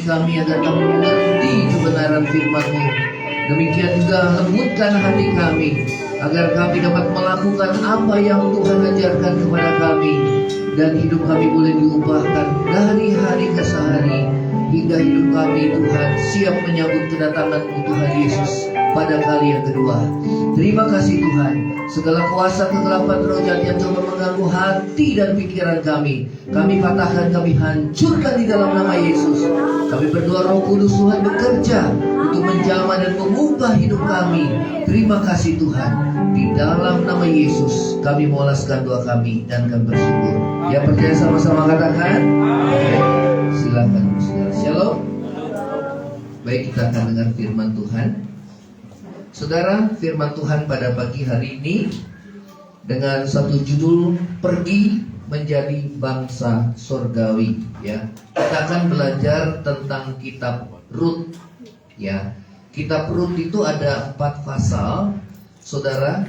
kami agar kami mengerti kebenaran firman-Mu. Demikian juga lembutkan hati kami agar kami dapat melakukan apa yang Tuhan ajarkan kepada kami, dan hidup kami boleh diubahkan dari hari ke hari hingga hidup kami, Tuhan, siap menyambut kedatangan-Mu, Tuhan Yesus, pada kali yang kedua. Terima kasih Tuhan. Segala kuasa kegelapan roh jahat yang coba mengganggu hati dan pikiran kami patahkan, kami hancurkan di dalam nama Yesus. Kami berdoa Roh Kudus Tuhan bekerja untuk menjamah dan mengubah hidup kami. Terima kasih Tuhan. Di dalam nama Yesus kami mengulaskan doa kami dan kami bersyukur. Ya, percaya sama-sama katakan. Silakan saudara. Shalom. Baik, kita akan dengar firman Tuhan. Saudara, firman Tuhan pada pagi hari ini dengan satu judul, pergi menjadi bangsa sorgawi. Ya, kita akan belajar tentang kitab Rut. Ya, kitab Rut itu ada 4 pasal. Saudara,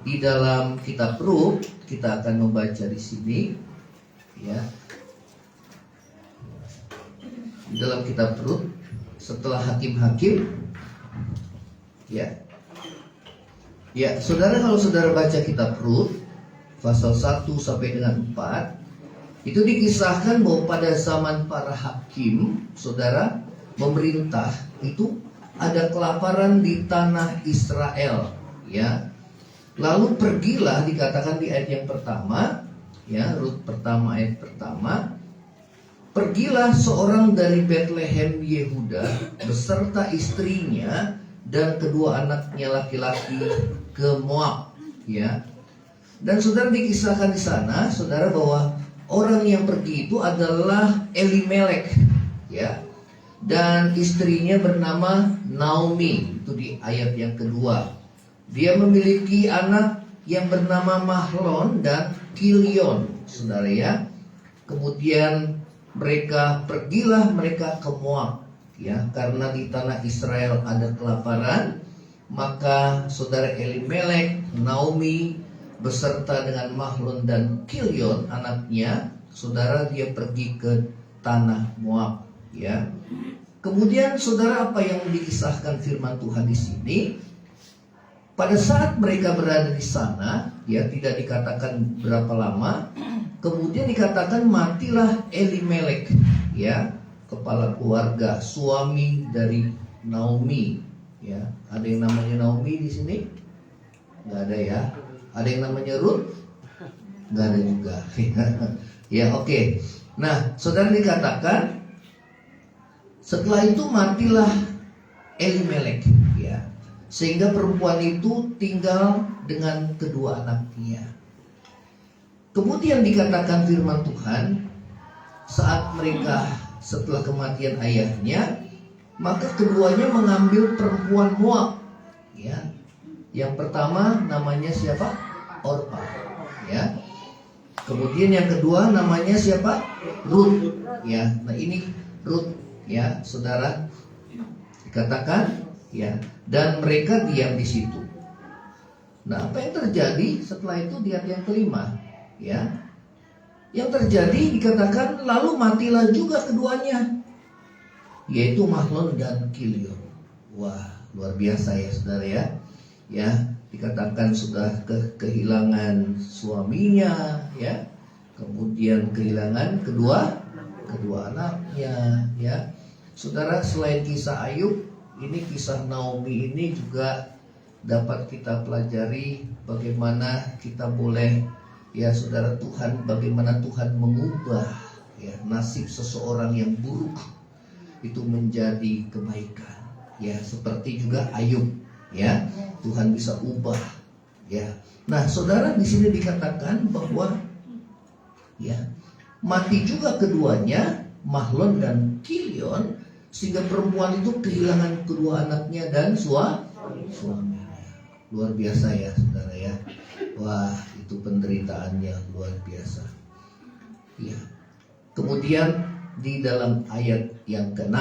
di dalam kitab Rut kita akan membaca di sini. Ya, di dalam kitab Rut setelah Hakim-Hakim. Ya, saudara, kalau saudara baca kitab Rut pasal 1 sampai dengan 4, itu dikisahkan bahwa pada zaman para hakim, saudara, memerintah itu ada kelaparan di tanah Israel, ya. Lalu pergilah, dikatakan di ayat yang pertama, ya, Rut pertama ayat pertama, pergilah seorang dari Bethlehem Yehuda beserta istrinya dan kedua anaknya laki-laki ke Moab, ya. Dan saudara, dikisahkan di sana, saudara, bahwa orang yang pergi itu adalah Elimelek, ya. Dan istrinya bernama Naomi, itu di ayat yang kedua. Dia memiliki anak yang bernama Mahlon dan Kilion, saudara, ya. Kemudian pergilah mereka ke Moab, ya, karena di tanah Israel ada kelaparan. Maka saudara, Elimelek, Naomi beserta dengan Mahlon dan Kilion anaknya, saudara, dia pergi ke tanah Moab, ya. Kemudian saudara, apa yang dikisahkan firman Tuhan di sini? Pada saat mereka berada di sana, ya, tidak dikatakan berapa lama. Kemudian dikatakan matilah Elimelek, ya, kepala keluarga, suami dari Naomi, ya. Ada yang namanya Naomi di sini? Nggak ada, ya. Ada yang namanya Ruth? Nggak ada juga. Ya, oke. Nah, saudara, dikatakan setelah itu matilah Elimelek, ya. Sehingga perempuan itu tinggal dengan kedua anaknya. Kemudian dikatakan firman Tuhan, saat mereka setelah kematian ayahnya, maka keduanya mengambil perempuan Moab, ya. Yang pertama namanya siapa? Orpa, ya. Kemudian yang kedua namanya siapa? Ruth, ya. Nah, ini Ruth, ya, saudara, dikatakan, ya. Dan mereka diam di situ. Nah, apa yang terjadi setelah itu di ayat yang kelima, ya? Yang terjadi dikatakan lalu matilah juga keduanya, yaitu Mahlon dan Kilion. Wah, luar biasa, ya, saudara, ya. Ya, dikatakan sudah kehilangan suaminya, ya. Kemudian kehilangan kedua anaknya, ya. Saudara, selain kisah Ayub, ini kisah Naomi ini juga dapat kita pelajari bagaimana kita boleh, ya, saudara, bagaimana Tuhan mengubah, ya, nasib seseorang yang buruk itu menjadi kebaikan, ya, seperti juga Ayub, ya, Tuhan bisa ubah, ya. Nah, saudara, di sini dikatakan bahwa, ya, mati juga keduanya, Mahlon dan Kilion, sehingga perempuan itu kehilangan kedua anaknya dan suaminya. Luar biasa, ya, saudara, ya. Wah, itu penderitaannya luar biasa, ya. Kemudian di dalam ayat yang ke-6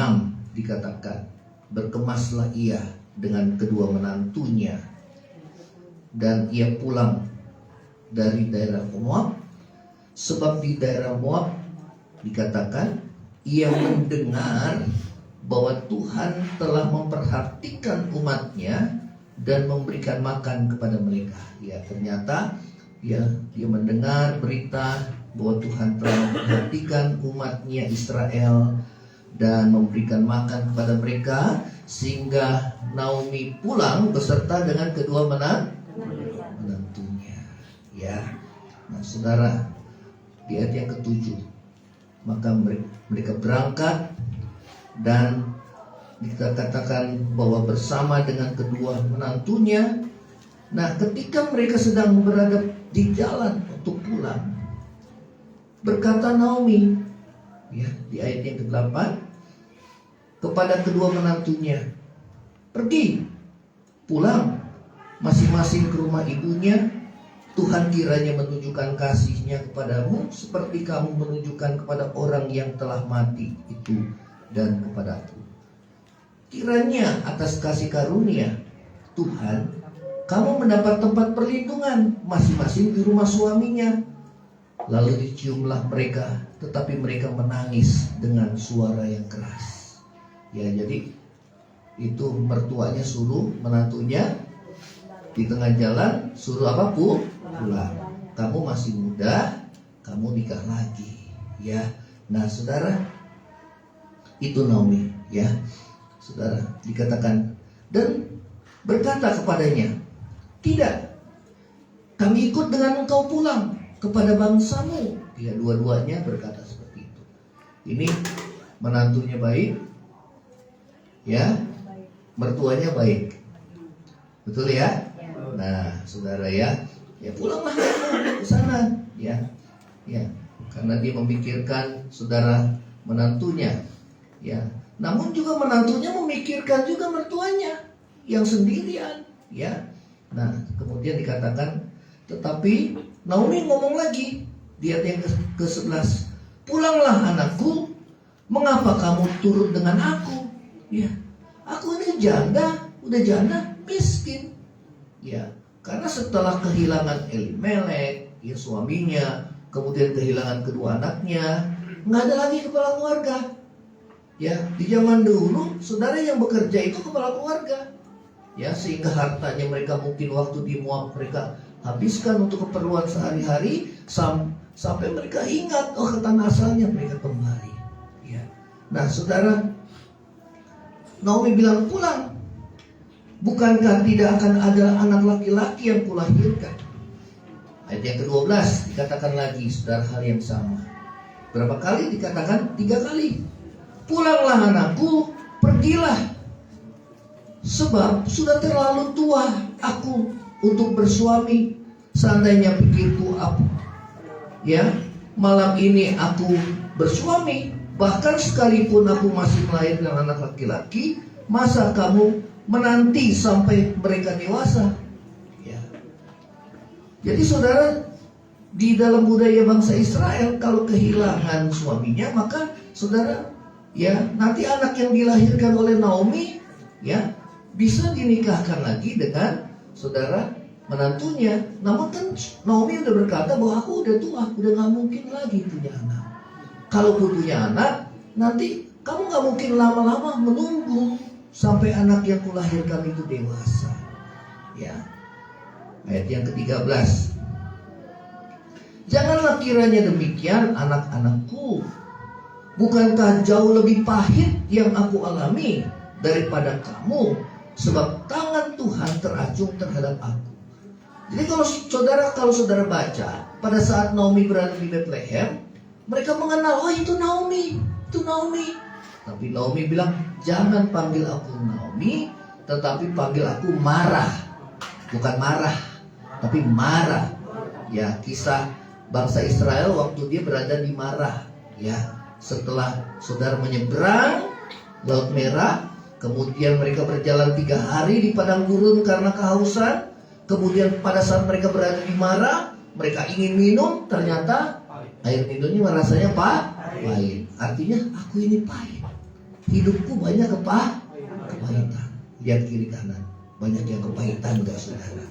dikatakan, berkemaslah ia dengan kedua menantunya, dan ia pulang dari daerah Moab, sebab di daerah Moab dikatakan ia mendengar bahwa Tuhan telah memperhatikan umatnya dan memberikan makan kepada mereka. Ya, ternyata dia mendengar berita bahwa Tuhan telah memperhatikan umatnya Israel dan memberikan makan kepada mereka, sehingga Naomi pulang beserta dengan kedua menantunya. Ya, nah saudara, di ayat yang ke-7, maka mereka berangkat dan kita katakan bahwa bersama dengan kedua menantunya. Nah, ketika mereka sedang berada di jalan untuk pulang, berkata Naomi, ya, di ayat yang ke-8, kepada kedua menantunya, pergi, pulang, masing-masing ke rumah ibunya. Tuhan kiranya menunjukkan kasih-Nya kepadamu seperti kamu menunjukkan kepada orang yang telah mati itu dan kepadaku. Kiranya atas kasih karunia Tuhan, kamu mendapat tempat perlindungan masing-masing di rumah suaminya. Lalu diciumlah mereka, tetapi mereka menangis dengan suara yang keras. Ya, jadi itu mertuanya suruh menantunya di tengah jalan, suruh apa, pulang. Kamu masih muda, kamu nikah lagi. Ya, nah saudara, itu Naomi, ya. Saudara, dikatakan, dan berkata kepadanya, tidak, kami ikut dengan engkau pulang kepada bangsamu. Ya, dua-duanya berkata seperti itu. Ini menantunya baik, ya, mertuanya baik, betul ya. Nah saudara, ya pulanglah ke sana, ya, karena dia memikirkan saudara menantunya, ya. Namun juga menantunya memikirkan juga mertuanya yang sendirian, ya. Nah, kemudian dikatakan, tetapi Naomi ngomong lagi di ayat yang ke-11, pulanglah anakku, mengapa kamu turut dengan aku? Ya, aku ini udah janda, miskin. Ya, karena setelah kehilangan Elimelek, ya suaminya, kemudian kehilangan kedua anaknya, nggak ada lagi kepala keluarga. Ya, di zaman dulu saudara yang bekerja itu kepala keluarga. Ya, sehingga hartanya mereka mungkin waktu di Moab mereka habiskan untuk keperluan sehari-hari sampai mereka ingat, oh, ke tanah asalnya mereka kembali. Ya. Nah, saudara, Naomi bilang, pulang. Bukankah tidak akan ada anak laki-laki yang kulahirkan? Ayat yang ke-12 dikatakan lagi saudara hal yang sama. Berapa kali dikatakan? 3 kali. Pulanglah anakku, pergilah, sebab sudah terlalu tua aku untuk bersuami. Seandainya pikirku apa, ya, malam ini aku bersuami, bahkan sekalipun aku masih melahirkan anak laki-laki, masa kamu menanti sampai mereka dewasa? Ya. Jadi saudara, di dalam budaya bangsa Israel, kalau kehilangan suaminya, maka saudara, ya, nanti anak yang dilahirkan oleh Naomi, ya, bisa dinikahkan lagi dengan saudara menantunya. Namun kan Naomi udah berkata bahwa aku udah tua, udah gak mungkin lagi punya anak. Kalaupun punya anak, nanti kamu gak mungkin lama-lama menunggu sampai anak yang kulahirkan itu dewasa. Ya. Ayat yang ke-13. Janganlah kiranya demikian anak-anakku. Bukankah jauh lebih pahit yang aku alami daripada kamu, sebab tangan Tuhan teracung terhadap aku. Jadi kalau saudara baca, pada saat Naomi berada di Bethlehem, mereka mengenal, oh itu Naomi. Tapi Naomi bilang, jangan panggil aku Naomi, tetapi panggil aku Marah. Bukan marah, tapi Marah. Ya, kisah bangsa Israel waktu dia berada di Marah. Ya, setelah saudara menyeberang Laut Merah, kemudian mereka berjalan 3 hari di padang gurun karena kehausan. Kemudian pada saat mereka berada di Marah, mereka ingin minum, ternyata air minumnya rasanya pahit. Artinya, aku ini pahit. Hidupku banyak kepahitan. Lihat kiri kanan, banyak yang kepahitan enggak saudara?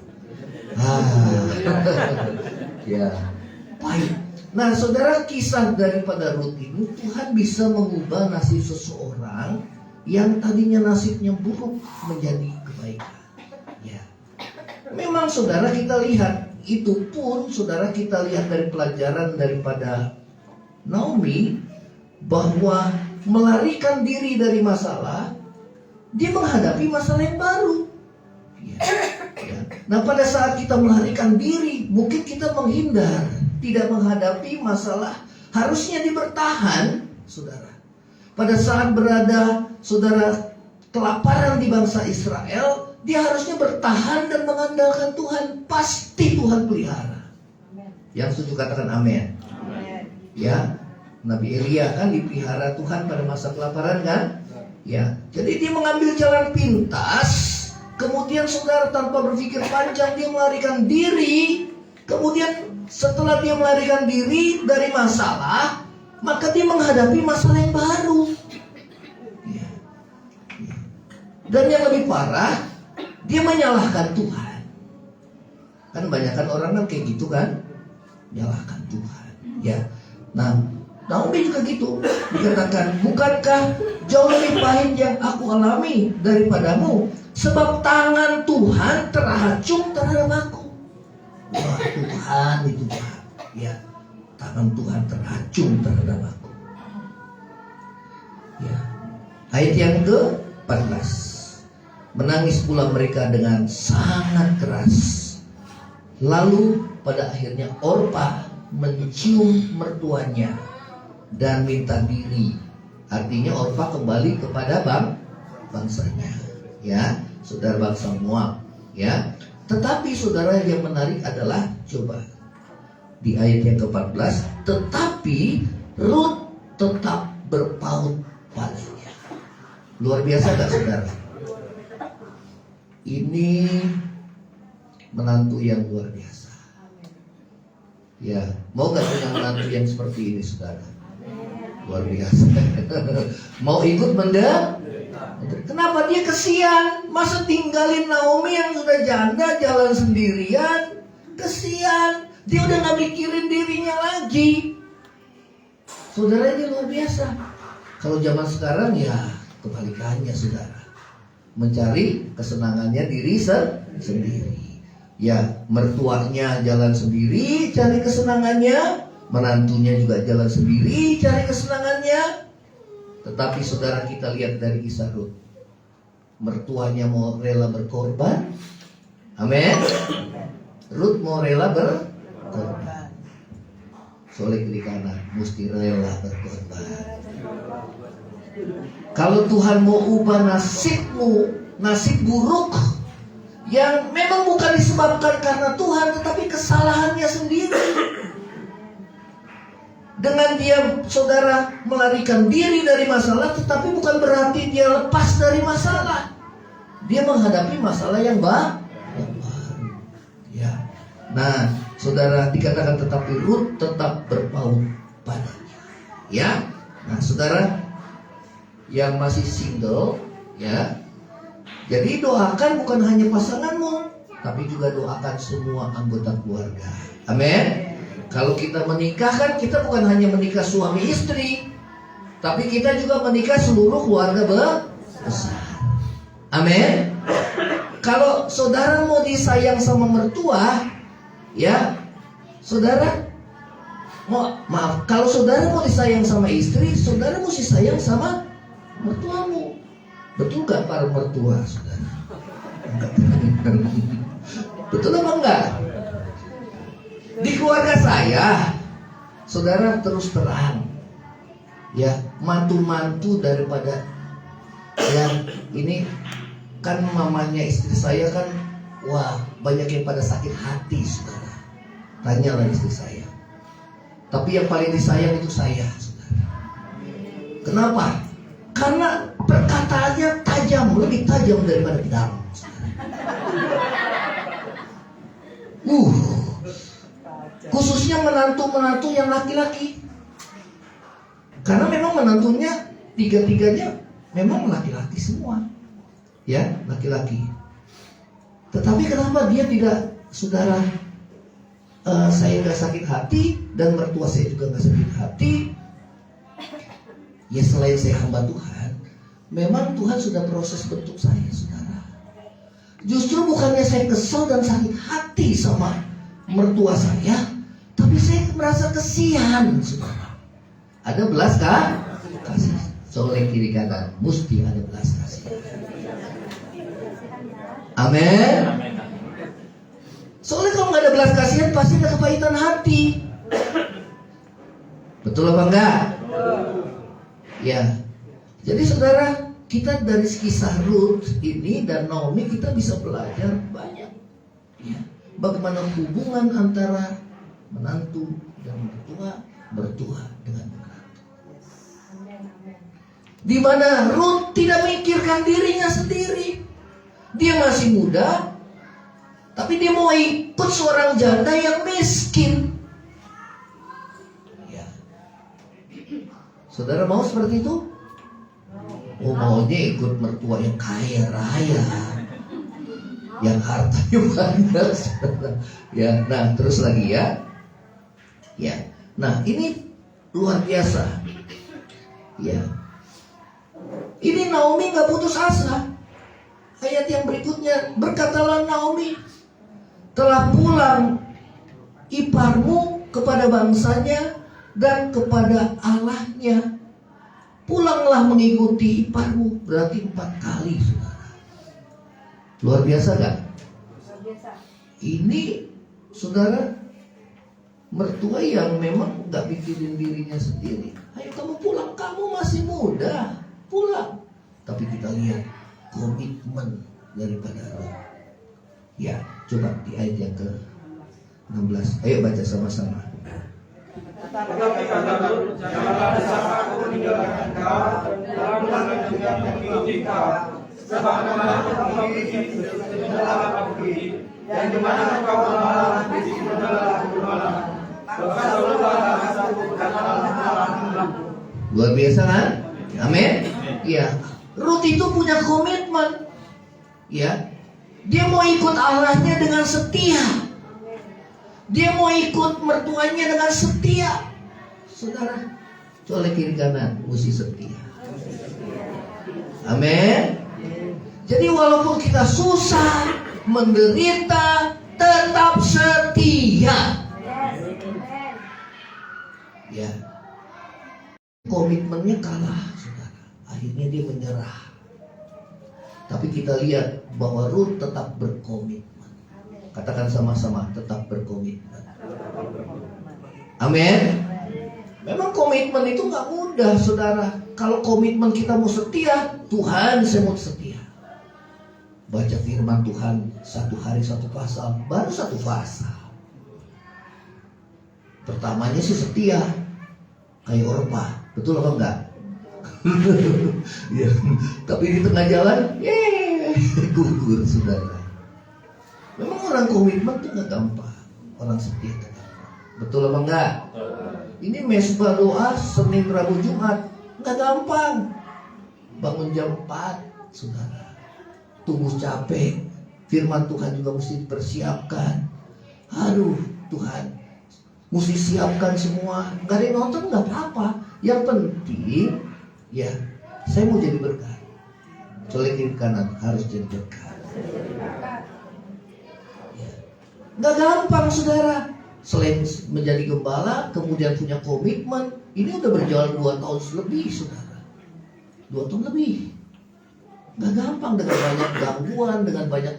Ya, pahit. Nah, saudara, kisah daripada Rut ini Tuhan bisa mengubah nasib seseorang yang tadinya nasibnya buruk menjadi kebaikan. Ya. Memang saudara kita lihat, itu pun saudara kita lihat dari pelajaran daripada Naomi, bahwa melarikan diri dari masalah, dia menghadapi masalah yang baru. Ya. Ya. Nah, pada saat kita melarikan diri, mungkin kita menghindar, tidak menghadapi masalah. Harusnya dia bertahan, saudara. Pada saat berada, saudara, kelaparan di bangsa Israel, dia harusnya bertahan dan mengandalkan Tuhan. Pasti Tuhan pelihara. Yang setuju katakan amin. Ya, Nabi Elia kan dipelihara Tuhan pada masa kelaparan kan? Ya, jadi dia mengambil jalan pintas. Kemudian saudara, tanpa berpikir panjang, dia melarikan diri. Kemudian setelah dia melarikan diri dari masalah, maka dia menghadapi masalah yang baru. Ya. Ya. Dan yang lebih parah, dia menyalahkan Tuhan. Kan banyakkan orang kan kayak gitu kan, menyalahkan Tuhan. Ya. Nah, Naomi juga gitu. Dikatakan, bukankah jauh lebih pahit yang aku alami daripadamu? Sebab tangan Tuhan teracung terhadap aku. Wah, Tuhan itu jahat. Ya, tangan Tuhan teracung terhadap aku. Ya. Ayat yang ke-14. Menangis pula mereka dengan sangat keras. Lalu pada akhirnya Orpa mencium mertuanya dan minta diri. Artinya Orpa kembali kepada bangsanya. Ya, saudara, bangsa Moab. Ya. Tetapi saudara, yang menarik adalah, coba di ayat yang ke-14, tetapi Rut tetap berpaut padanya. Luar biasa gak saudara? Ini menantu yang luar biasa. Ya, mau gak punya menantu yang seperti ini saudara? Luar biasa. Mau ikut mendengar? Kenapa dia kesian? Masa tinggalin Naomi yang sudah janda jalan sendirian? Kesian. Dia udah gak mikirin dirinya lagi. Saudara, ini luar biasa. Kalau zaman sekarang ya kebalikannya saudara. Mencari kesenangannya diri sendiri. Ya, mertuanya jalan sendiri cari kesenangannya, menantunya juga jalan sendiri cari kesenangannya. Tetapi saudara, kita lihat dari kisah Rut, mertuanya mau rela berkorban. Amin. Rut mau rela berkorban. Soleh kiri kanan, mesti rela berkorban. Kalau Tuhan mau ubah nasibmu, nasib buruk yang memang bukan disebabkan karena Tuhan, tetapi kesalahannya sendiri. Dengan dia, saudara, melarikan diri dari masalah, tetapi bukan berarti dia lepas dari masalah. Dia menghadapi masalah yang baru. Ya. Nah, saudara, dikatakan tetapi Rut tetap berpaut padanya. Ya. Nah, saudara yang masih single, ya, jadi doakan bukan hanya pasanganmu, tapi juga doakan semua anggota keluarga. Amin. Kalau kita menikah kan kita bukan hanya menikah suami istri, tapi kita juga menikah seluruh keluarga besar. Amin. Kalau saudara mau disayang sama mertua, ya, saudara, kalau saudara mau disayang sama istri, saudara mesti sayang sama mertuamu. Betul gak para mertua, saudara? Betul apa enggak? Di keluarga saya, saudara, terus terang, ya, mantu-mantu daripada yang ini kan mamanya istri saya kan, wah, banyak yang pada sakit hati, saudara. Tanyalah istri saya. Tapi yang paling disayang itu saya, saudara. Kenapa? Karena perkataannya tajam, lebih tajam daripada pedang. Khususnya menantu-menantu yang laki-laki. Karena memang menantunya tiga-tiganya memang laki-laki semua. Ya, laki-laki. Tetapi kenapa dia tidak, saudara, saya nggak sakit hati dan mertua saya juga nggak sakit hati. Ya selain saya hamba Tuhan, memang Tuhan sudah proses bentuk saya, saudara. Justru bukannya saya kesel dan sakit hati sama mertua saya, tapi saya merasa kesian, saudara. Ada belas kasih. Soleh kiri kanan, mesti ada belas kasih. Amin. Soalnya kalau nggak ada belas kasihan pasti ada kepahitan hati. Betul apa enggak? Ya. Jadi saudara, kita dari kisah Ruth ini dan Naomi kita bisa belajar banyak. Ya. Bagaimana hubungan antara menantu dan mertua dengan menantu. Di mana Ruth tidak memikirkan dirinya sendiri. Dia masih muda, tapi dia mau ikut seorang janda yang miskin. Ya. Saudara mau seperti itu? Oh, maunya ikut mertua yang kaya raya, yang hartanya banyak, saudara. Ya, nah terus lagi ya. Ya, nah ini luar biasa. Ya, ini Naomi nggak putus asa. Ayat yang berikutnya, berkatalah Naomi, telah pulang iparmu kepada bangsanya dan kepada Allahnya. Pulanglah mengikuti iparmu. Berarti 4 kali, saudara. Luar biasa gak? Ini, saudara, mertua yang memang gak mikirin dirinya sendiri. Ayo kamu pulang, kamu masih muda, pulang. Tapi kita lihat komitmen daripada Ruth. Ya, coba di ayat yang ke-16. Ayo baca sama-sama. Tetapi kata Ruth, janganlah desakku meninggalkan kau, dalam juga mengikuti kau, sebagaimana kau pergi, sejalan aku pergi, dan di mana kau bermalam, di situ adalah aku bermalam. Maka seluruhlah rasaku dan malam-malamku. Luar biasa kan? Amin. Ya, Ruth itu punya komitmen. Ya, dia mau ikut Allahnya dengan setia. Dia mau ikut mertuanya dengan setia. Saudara, colek kiri kanan, mesti setia. Amin. Jadi walaupun kita susah, menderita, tetap setia. Ya, komitmennya kalah, saudara. Akhirnya dia menyerah. Tapi kita lihat bahwa Ruth tetap berkomitmen. Katakan sama-sama, tetap berkomitmen. Amin. Memang komitmen itu gak mudah, saudara. Kalau komitmen kita mau setia, Tuhan saya mau setia. Baca firman Tuhan 1 hari 1 pasal, baru 1 pasal. Pertamanya sih setia, kayak Orpa, betul apa enggak? Ya. Tapi di tengah jalan, gugur, saudara. Memang orang komitmen itu gak gampang, orang setia itu gampang. Betul apa enggak? Ini mesbah doa Senin, Rabu, Jumat, gak gampang. Bangun jam 4, saudara. Tubuh capek, firman Tuhan juga mesti dipersiapkan. Aduh, Tuhan, mesti siapkan semua. Gak ada yang nonton gak apa-apa. Yang penting, ya, saya mau jadi berkat. Colek kiri kanan, harus jadi berkat. Ya. Gak gampang, saudara. Selain menjadi gembala, kemudian punya komitmen. Ini udah berjalan 2 tahun lebih, saudara. 2 tahun lebih. Gak gampang dengan banyak gangguan, dengan banyak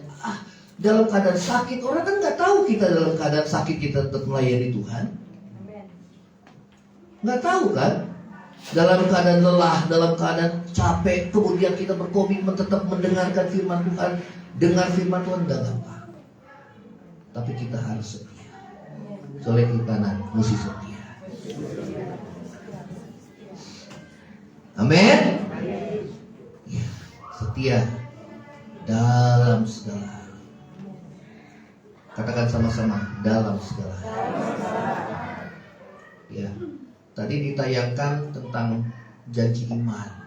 dalam keadaan sakit. Orang kan gak tahu kita dalam keadaan sakit kita tetap melayani Tuhan. Gak tahu kan? Dalam keadaan lelah, dalam keadaan capek, kemudian kita berkomitmen tetap mendengarkan firman Tuhan. Dengar firman Tuhan gak gampang. Tapi kita harus setia. Soleh kiri kanan, mesti setia. Amin. Ya, setia dalam segala hal. Katakan sama-sama, dalam segala hal. Ya, tadi ditayangkan tentang janji iman.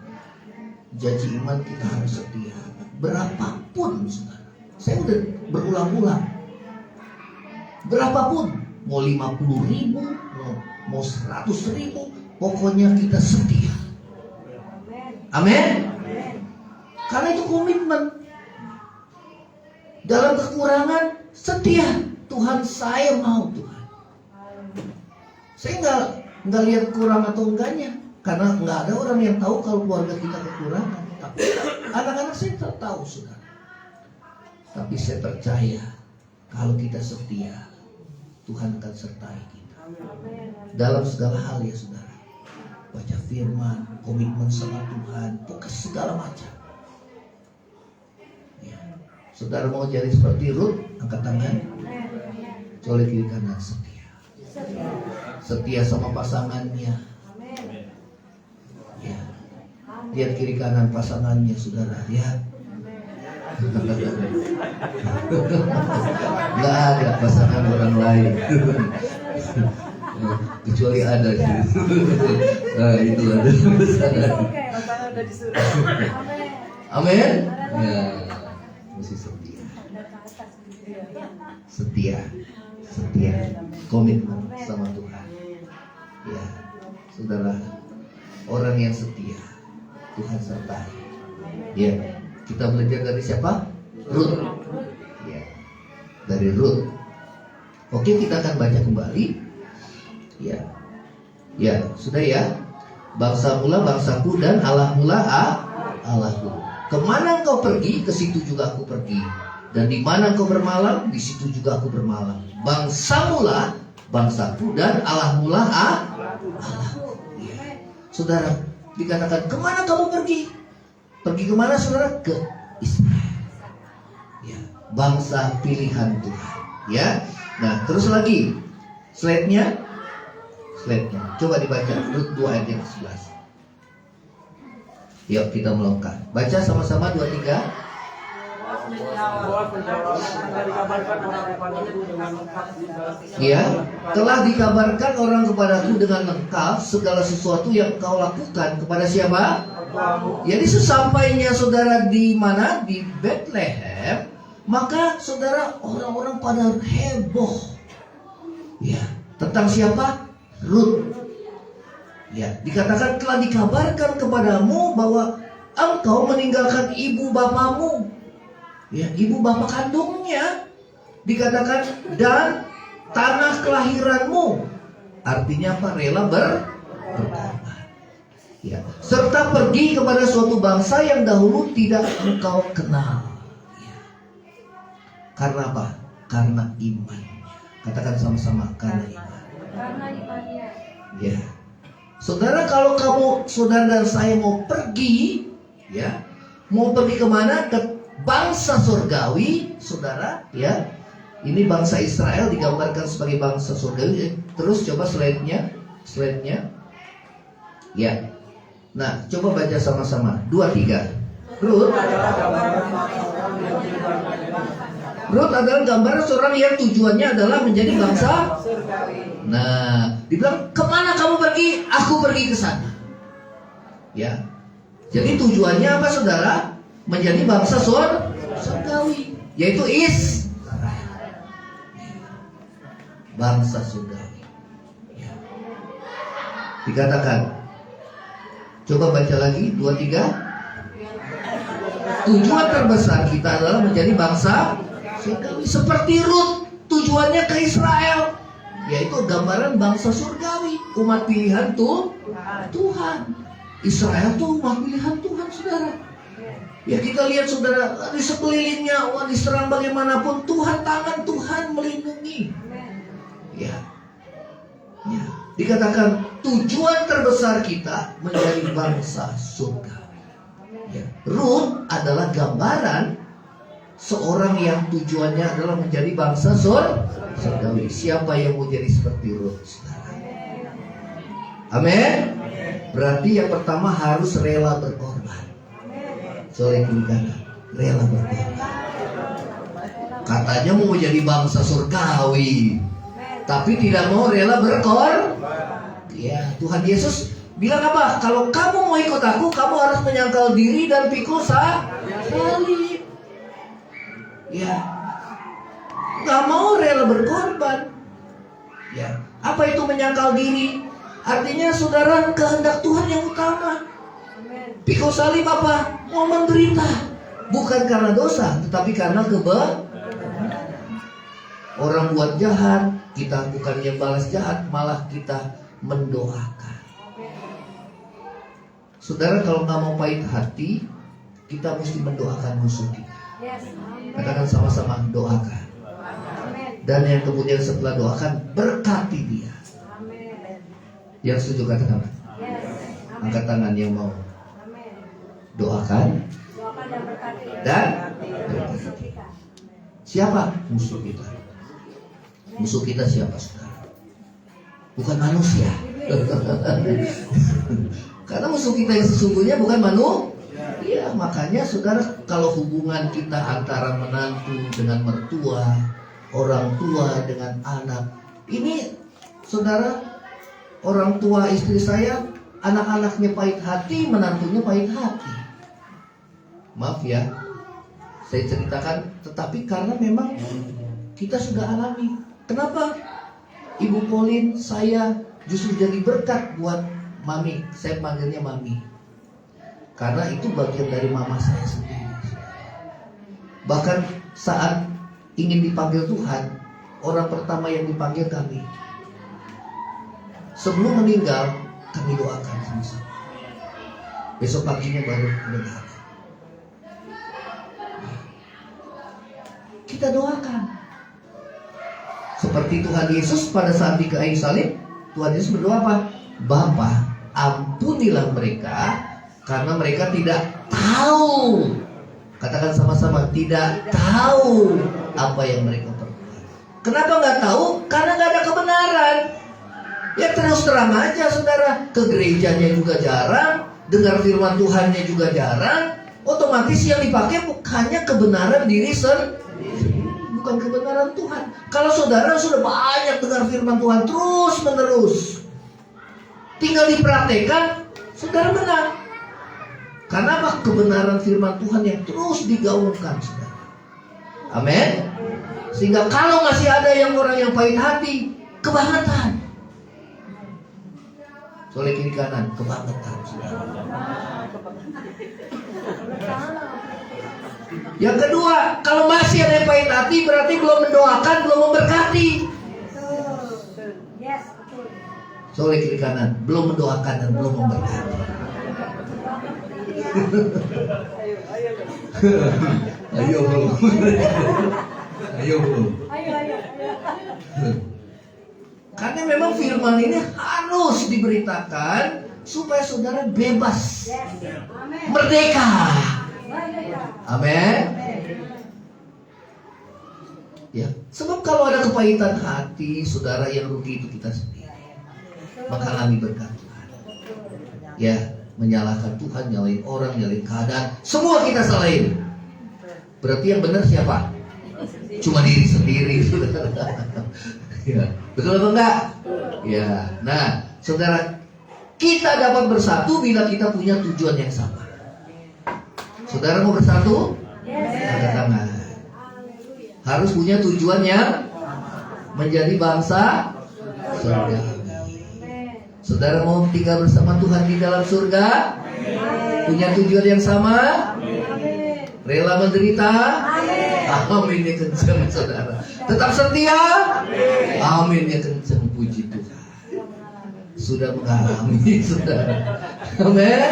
Janji iman kita harus setia. Berapapun, saudara. Saya udah berulang-ulang. Berapapun mau 50.000, mau 100.000, pokoknya kita setia. Amin. Karena itu komitmen. Dalam kekurangan setia. Tuhan, saya mau Tuhan. Saya nggak lihat kurang atau enggaknya, karena nggak ada orang yang tahu kalau keluarga kita kekurangan. Tapi anak-anak saya tak tahu, saudara. Tapi saya percaya kalau kita setia, Tuhan akan sertai kita dalam segala hal ya saudara. Baca firman, komitmen sama Tuhan, fokus segala macam. Ya. Saudara mau jadi seperti Ruth, angkat tangan. Colek kiri kanan, setia. Setia sama pasangannya. Ya. Lihat kiri kanan pasangannya, saudara. Lihat. Nggak ada pasangan orang lain. Kecuali ada. Nah, itu ada pasangan. Amin. Ya, mesti setia. Setia, komitmen sama Tuhan. Ya, saudara, orang yang setia, Tuhan sertai. Ya, kita belajar dari siapa? Ruth. Ya, dari Ruth. Oke, kita akan baca kembali. Ya, sudah ya. Bangsa mula bangsaku dan Allah mula Allahku. Kemana engkau pergi, ke situ juga aku pergi. Dan di mana engkau bermalam, di situ juga aku bermalam. Bangsa mula bangsaku dan Allah mula Allahku. Ya. Saudara, dikatakan kemana kamu pergi? Pergi kemana saudara? Ke Israel. Ya, bangsa pilihan Tuhan. Ya. Nah, terus lagi slide-nya. Coba dibaca Rut 2 ayat yang 11. Yuk kita melongkar. Baca sama-sama 2, 3. Ya, telah dikabarkan orang kepadaku dengan lengkap segala sesuatu yang kau lakukan. Kepada siapa? Jadi sesampainya saudara di mana? Di Bethlehem, maka saudara orang-orang pada heboh. Ya, tentang siapa? Ruth. Ya, dikatakan telah dikabarkan kepadamu bahwa engkau meninggalkan ibu bapamu. Ya, ibu bapak kandungnya. Dikatakan dan tanah kelahiranmu. Artinya apa? Rela berkorban. Ya, serta pergi kepada suatu bangsa yang dahulu tidak engkau kenal. Ya. Karena apa? Karena iman. Katakan sama-sama, karena iman. Karena imannya. Ya, saudara, kalau saudara dan saya mau pergi, ya, mau pergi kemana? Ke bangsa surgawi, saudara, ya. Ini bangsa Israel digambarkan sebagai bangsa surgawi. Terus coba slide-nya. Ya. Nah, coba baca sama-sama. 2, 3. Ruth adalah gambaran seorang yang tujuannya adalah menjadi bangsa. Nah, dibilang kemana kamu pergi? Aku pergi ke sana. Ya. Jadi tujuannya apa saudara? Menjadi bangsa surgawi, yaitu Israel. Bangsa surgawi. Ya. Dikatakan. Coba baca lagi 2, 3. Tujuan terbesar kita adalah menjadi bangsa surgawi. Seperti Ruth, tujuannya ke Israel, yaitu gambaran bangsa surgawi, umat pilihan Tuhan. Israel tuh umat pilihan Tuhan, saudara. Ya, kita lihat saudara di sekelilingnya, diserang bagaimanapun, tangan Tuhan melindungi. Ya. Dikatakan tujuan terbesar kita menjadi bangsa surgawi. Ya. Ruth adalah gambaran seorang yang tujuannya adalah menjadi bangsa surgawi. Siapa yang mau jadi seperti Ruth, saudara? Amin. Berarti yang pertama harus rela berkorban. Soalnya rela berkorban. Katanya mau menjadi bangsa surgawi, tapi tidak mau rela berkorban. Ya, Tuhan Yesus bilang apa? Kalau kamu mau ikut aku, kamu harus menyangkal diri dan pikul salib. Ya, nggak mau rela berkorban. Ya, apa itu menyangkal diri? Artinya saudara kehendak Tuhan yang utama. Pikul salib apa? Mau menderita, bukan karena dosa, tetapi karena orang buat jahat, kita bukannya balas jahat, malah kita mendoakan. Saudara, kalau nggak mau pahit hati, kita mesti mendoakan musuh kita. Katakan sama-sama, doakan. Dan yang kemudian setelah doakan, berkati dia. Yang setuju katakan. Angkat tangan yang mau. Doakan dan berkati. Siapa musuh kita? Musuh kita siapa, saudara? Bukan manusia. Karena musuh kita yang sesungguhnya bukan manusia. Iya, makanya saudara, kalau hubungan kita antara menantu dengan mertua, orang tua dengan anak, ini saudara, orang tua istri saya, anak-anaknya pahit hati, menantunya pahit hati. Maaf ya, saya ceritakan, tetapi karena memang kita sudah alami. Kenapa? Ibu Pauline, saya justru jadi berkat buat Mami. Saya panggilnya Mami, karena itu bagian dari mama saya sendiri. Bahkan saat ingin dipanggil Tuhan, orang pertama yang dipanggil kami. Sebelum meninggal, kami doakan sama-sama. Besok paginya baru meninggal. Kita doakan. Seperti Tuhan Yesus pada saat di kayu salib, Tuhan Yesus berdoa apa? Bapa, ampunilah mereka karena mereka tidak tahu. Katakan sama-sama, tidak tahu apa yang mereka perbuat. Kenapa nggak tahu? Karena nggak ada kebenaran. Ya terus terang aja saudara, ke gerejanya juga jarang, dengar firman Tuhannya juga jarang. Otomatis yang dipakai bukannya kebenaran diri sendiri, bukan kebenaran Tuhan. Kalau saudara sudah banyak dengar firman Tuhan terus menerus, tinggal dipraktekkan, saudara menang. Karena apa? Kebenaran firman Tuhan yang terus digaungkan, saudara. Amin. Sehingga kalau masih ada yang orang yang pahit hati, kebangetan. Soleh kiri kanan, kebangetan, saudara. Yang kedua, kalau masih ada yang pahit hati, berarti belum mendoakan, belum memberkati. Soleh kiri kanan, belum mendoakan dan belum memberkati. Ayo belum. Ayo belum. Karena memang firman ini harus diberitakan supaya saudara bebas, merdeka. Amin. Ya, sebab kalau ada kepahitan hati, saudara, yang rugi itu kita sendiri, menghalangi berkat Tuhan. Ya, menyalahkan Tuhan, nyalain orang, nyalain keadaan, semua kita salahin. Berarti yang benar siapa? Cuma diri sendiri, saudara. Ya, betul atau enggak? Ya, nah, saudara, kita dapat bersatu bila kita punya tujuan yang sama. Saudara mau bersatu? Angkat tangan. Harus punya tujuan yang menjadi bangsa surga. Saudara mau tinggal bersama Tuhan di dalam surga? Punya tujuan yang sama? Rela menderita? Amin ya kencang, saudara. Tetap setia? Amin ya kencang, puji Tuhan. Sudah mengalami, saudara. Amin.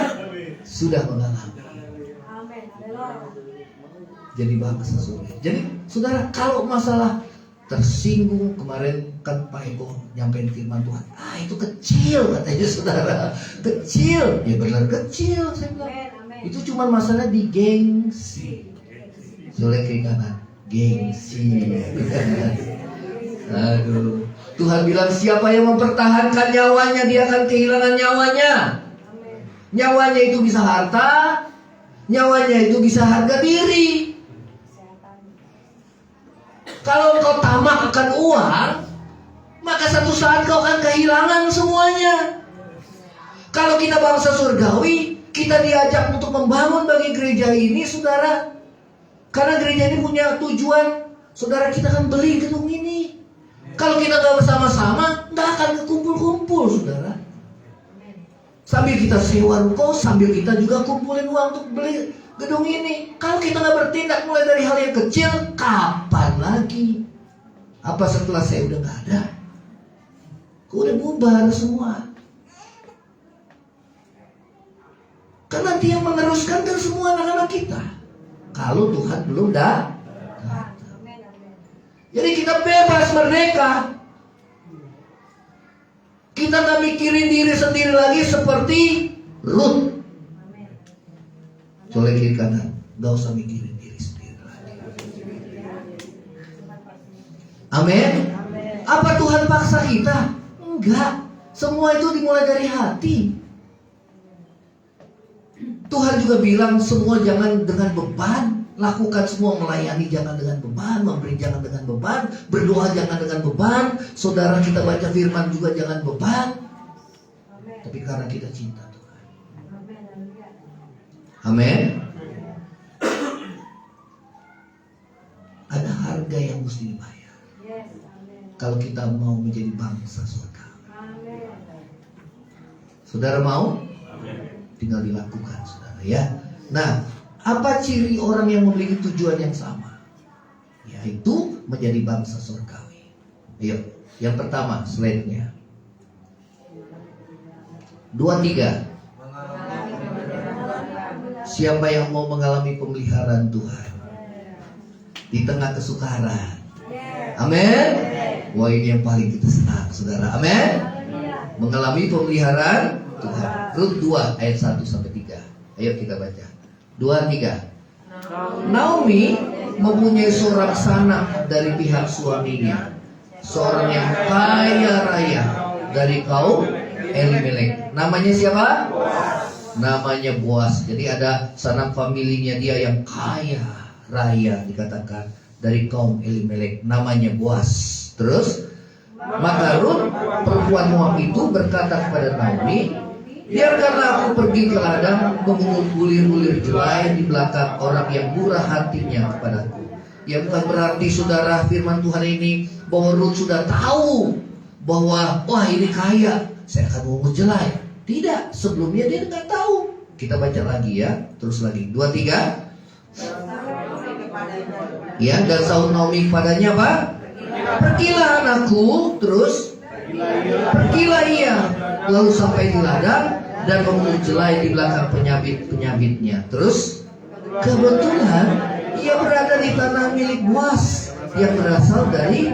Sudah mengalami. Jadi bangsa surga. Jadi saudara, kalau masalah tersinggung, kemarin kan Pak Eko nyampein firman Tuhan, itu kecil katanya saudara, kecil. Ya benar kecil, saya bilang. Itu cuma masalah di gengsi. Soleh kiri kanan, gengsi. Aduh, Tuhan bilang siapa yang mempertahankan nyawanya, dia akan kehilangan nyawanya. Nyawanya itu bisa harta, nyawanya itu bisa harga diri. Kalau kau tamak akan uang, maka satu saat kau akan kehilangan semuanya. Kalau kita bangsa surgawi, kita diajak untuk membangun bagi gereja ini, saudara. Karena gereja ini punya tujuan, saudara, kita akan beli gedung ini. Kalau kita nggak bersama-sama, nggak akan kumpul-kumpul, saudara. Sambil kita sewa ruko, sambil kita juga kumpulin uang untuk beli gedung ini. Kalau kita nggak bertindak mulai dari hal yang kecil, kapan lagi? Apa setelah saya udah nggak ada? Udah bubar semua. Kan nanti yang meneruskan kan semua anak-anak kita. Kalau Tuhan belum datang. Jadi kita bebas, merdeka. Kita gak mikirin diri sendiri lagi seperti Ruth. Colek kiri kanan, gak usah mikirin diri sendiri lagi. Amin. Apa Tuhan paksa kita? Enggak. Semua itu dimulai dari hati. Tuhan juga bilang semua jangan dengan beban. Lakukan semua, melayani jangan dengan beban, memberi jangan dengan beban, berdoa jangan dengan beban. Saudara, kita baca firman juga jangan beban. Tapi karena kita cinta Tuhan. Amin. Ada harga yang mesti dibayar kalau kita mau menjadi bangsa surga. Saudara mau? Tinggal dilakukan, saudara, ya. Nah, apa ciri orang yang memiliki tujuan yang sama? Yaitu menjadi bangsa surgawi. Ayo, yang pertama slide-nya. 2-3. Siapa yang mau mengalami pemeliharaan Tuhan di tengah kesukaran? Amin. Wah, ini yang paling kita senang, saudara. Amin. Mengalami pemeliharaan Tuhan. Rut 2 ayat 1-3. Ayo kita baca. 2-3. Naomi mempunyai seorang sanak dari pihak suaminya, seorang yang kaya raya dari kaum Elimelek. Namanya siapa? Namanya Boas. Jadi ada sanak familinya dia yang kaya raya, dikatakan dari kaum Elimelek. Namanya Boas. Terus maka Rut perempuan Moab itu berkata kepada Naomi, biarkanlah aku pergi ke ladang memungut bulir-bulir jelai di belakang orang yang murah hatinya kepadaku. Ya, bukan berarti, saudara, firman Tuhan ini bahwa Rut sudah tahu bahwa wah ini kaya, saya akan memungut jelai. Tidak, sebelumnya dia nggak tahu. Kita baca lagi ya, terus lagi 2-3. Ya, dan sahut Naomi kepadanya apa? Pergilah anakku. Terus pergilah ia, lalu sampai di ladang dan memungut jelai di belakang penyabit-penyabitnya. Terus kebetulan ia berada di tanah milik Boas yang berasal dari,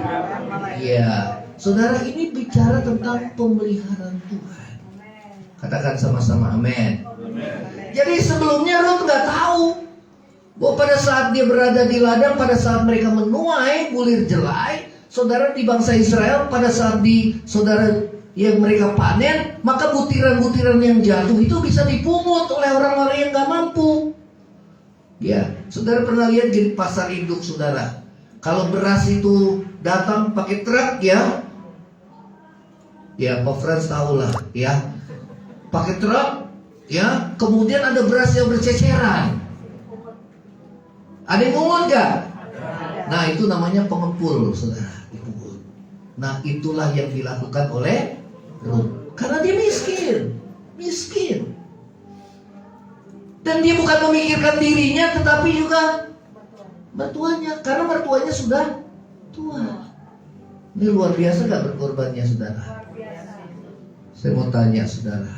ya, saudara, ini bicara tentang pemeliharaan Tuhan. Katakan sama-sama amin. Jadi sebelumnya Rut nggak tahu bahwa pada saat dia berada di ladang, pada saat mereka menuai bulir jelai, saudara, di bangsa Israel, pada saat saudara yang mereka panen, maka butiran-butiran yang jatuh itu bisa dipungut oleh orang-orang yang gak mampu. Ya, saudara pernah lihat di pasar induk, saudara, kalau beras itu datang pakai truk, ya, Pak Frans tahu lah, ya, pakai truk, ya, kemudian ada beras yang berceceran. Ada yang mungut gak? Nah, itu namanya pengepul, saudara, dipungut. Nah, itulah yang dilakukan oleh Rut, karena dia miskin. Dan dia bukan memikirkan dirinya, tetapi juga mertuanya, karena mertuanya sudah tua. Ini luar biasa gak berkorbannya, saudara? Saya mau tanya, saudara,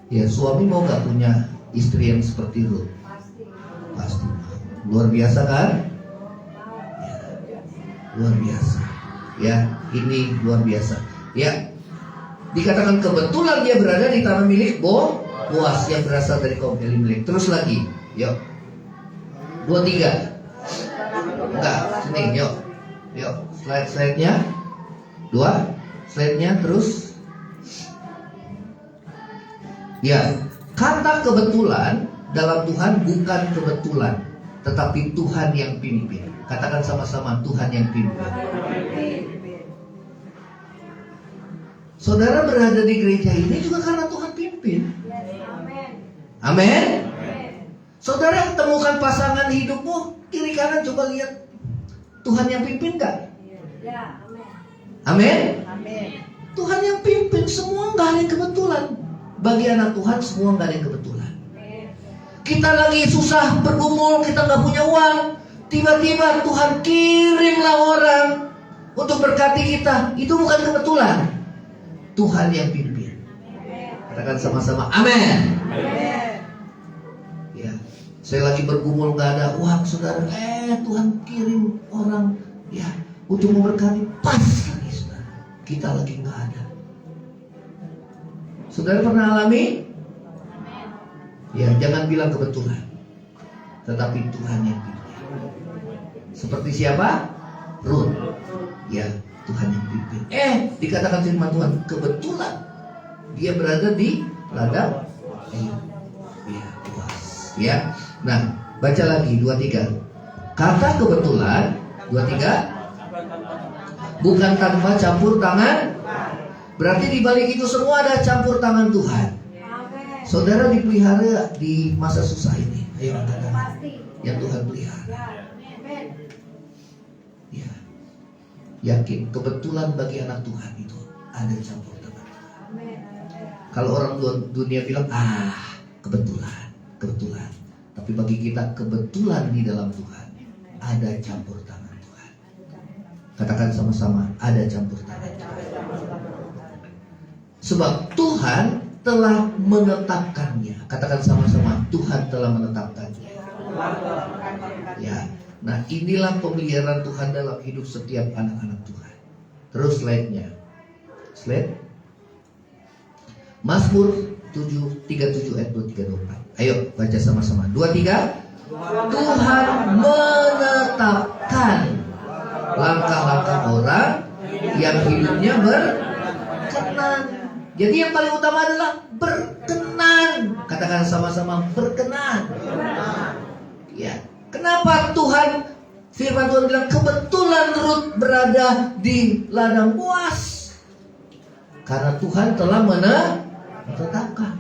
ya, suami mau gak punya istri yang seperti Rut? Pasti. Luar biasa kan? Ya, luar biasa. Ya, ini luar biasa. Ya, dikatakan kebetulan dia berada di tanah milik Boas yang berasal dari kaum Elimelek. Terus lagi, yuk. 2-3. Enggak, sini, yuk. Slide-nya. 2. Slide-nya terus. Ya, kata kebetulan dalam Tuhan bukan kebetulan, tetapi Tuhan yang pimpin. Katakan sama-sama, Tuhan yang pimpin. Saudara berada di gereja ini juga karena Tuhan pimpin. Amin. Saudara temukan pasangan hidupmu, kiri kanan coba lihat, Tuhan yang pimpin gak? Amin. Amin. Tuhan yang pimpin, semua nggak ada yang kebetulan. Bagi anak Tuhan semua nggak ada yang kebetulan. Kita lagi susah bergumul, kita nggak punya uang, tiba-tiba Tuhan kirimlah orang untuk berkati kita. Itu bukan kebetulan. Tuhan yang pimpin. Katakan sama-sama, amin. Ya, saya lagi bergumul nggak ada uang, saudara. Tuhan kirim orang ya untuk memberkati, pas lagi saudara. Kita lagi nggak ada. Saudara pernah alami? Ya, jangan bilang kebetulan, tetapi Tuhan yang pimpin. Seperti siapa? Ruth. Ya, Tuhan yang pimpin. Dikatakan firman Tuhan, kebetulan dia berada di ladang. Ya, puas. Ya. Nah, baca lagi 23. Kata kebetulan 23 bukan tanpa campur tangan. Berarti di balik itu semua ada campur tangan Tuhan. Saudara dipelihara di masa susah ini. Ayo katakan, yang Tuhan pelihara. Ya, yakin kebetulan bagi anak Tuhan itu ada campur tangan Tuhan. Kalau orang dunia bilang kebetulan. Tapi bagi kita kebetulan di dalam Tuhan ada campur tangan Tuhan. Katakan sama-sama, ada campur tangan Tuhan. Sebab Tuhan telah menetapkannya. Katakan sama-sama, Tuhan telah menetapkannya. Ya. Nah, inilah pemeliharaan Tuhan dalam hidup setiap anak-anak Tuhan. Terus slide-nya. Slide. Mazmur 37 ayat 23-24. Ayo baca sama-sama. 23. Tuhan menetapkan langkah-langkah orang yang hidupnya berkenan. Jadi yang paling utama adalah berkenan. Katakan sama-sama, berkenan. Ya. Kenapa Tuhan, firman Tuhan bilang kebetulan Ruth berada di ladang Boas? Karena Tuhan telah menetapkan.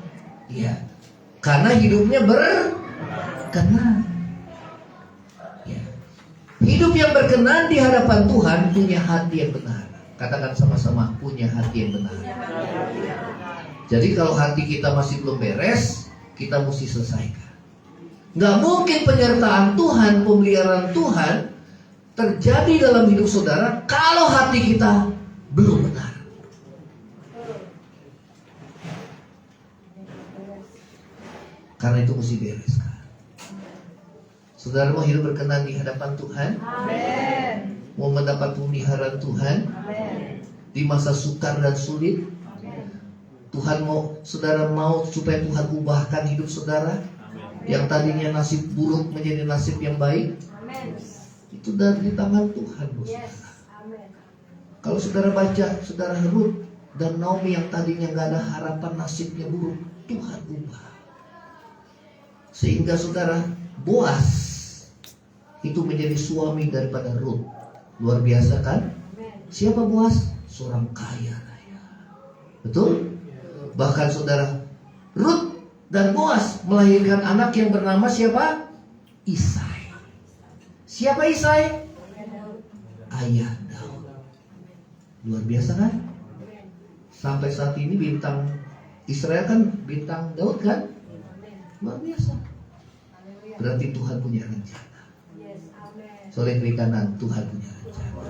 Ya. Karena hidupnya berkenan. Ya. Hidup yang berkenan di hadapan Tuhan punya hati yang benar. Katakan sama-sama, punya hati yang benar. Jadi kalau hati kita masih belum beres, kita mesti selesaikan. Gak mungkin penyertaan Tuhan, pemeliharaan Tuhan terjadi dalam hidup saudara kalau hati kita belum benar. Karena itu mesti bereskan. Saudara mau hidup berkenan di hadapan Tuhan? Amin. Mau mendapat pemeliharaan Tuhan? Amin. Di masa sukar dan sulit? Tuhan mau, saudara mau supaya Tuhan ubahkan hidup saudara? Yang tadinya nasib buruk menjadi nasib yang baik? Itu dari tangan Tuhan, saudara. Kalau saudara baca, saudara Ruth dan Naomi yang tadinya gak ada harapan, nasibnya buruk, Tuhan ubah. Sehingga saudara, Boas itu menjadi suami daripada Ruth. Luar biasa kan? Siapa Boas? Seorang kaya raya. Betul? Bahkan saudara, Ruth dan Boas melahirkan anak yang bernama siapa? Isai. Siapa Isai? Ayah Daud. Luar biasa kan? Sampai saat ini bintang Israel kan bintang Daud kan? Luar biasa. Berarti Tuhan punya rencana. Soleh kiri kanan, Tuhan punya rencana.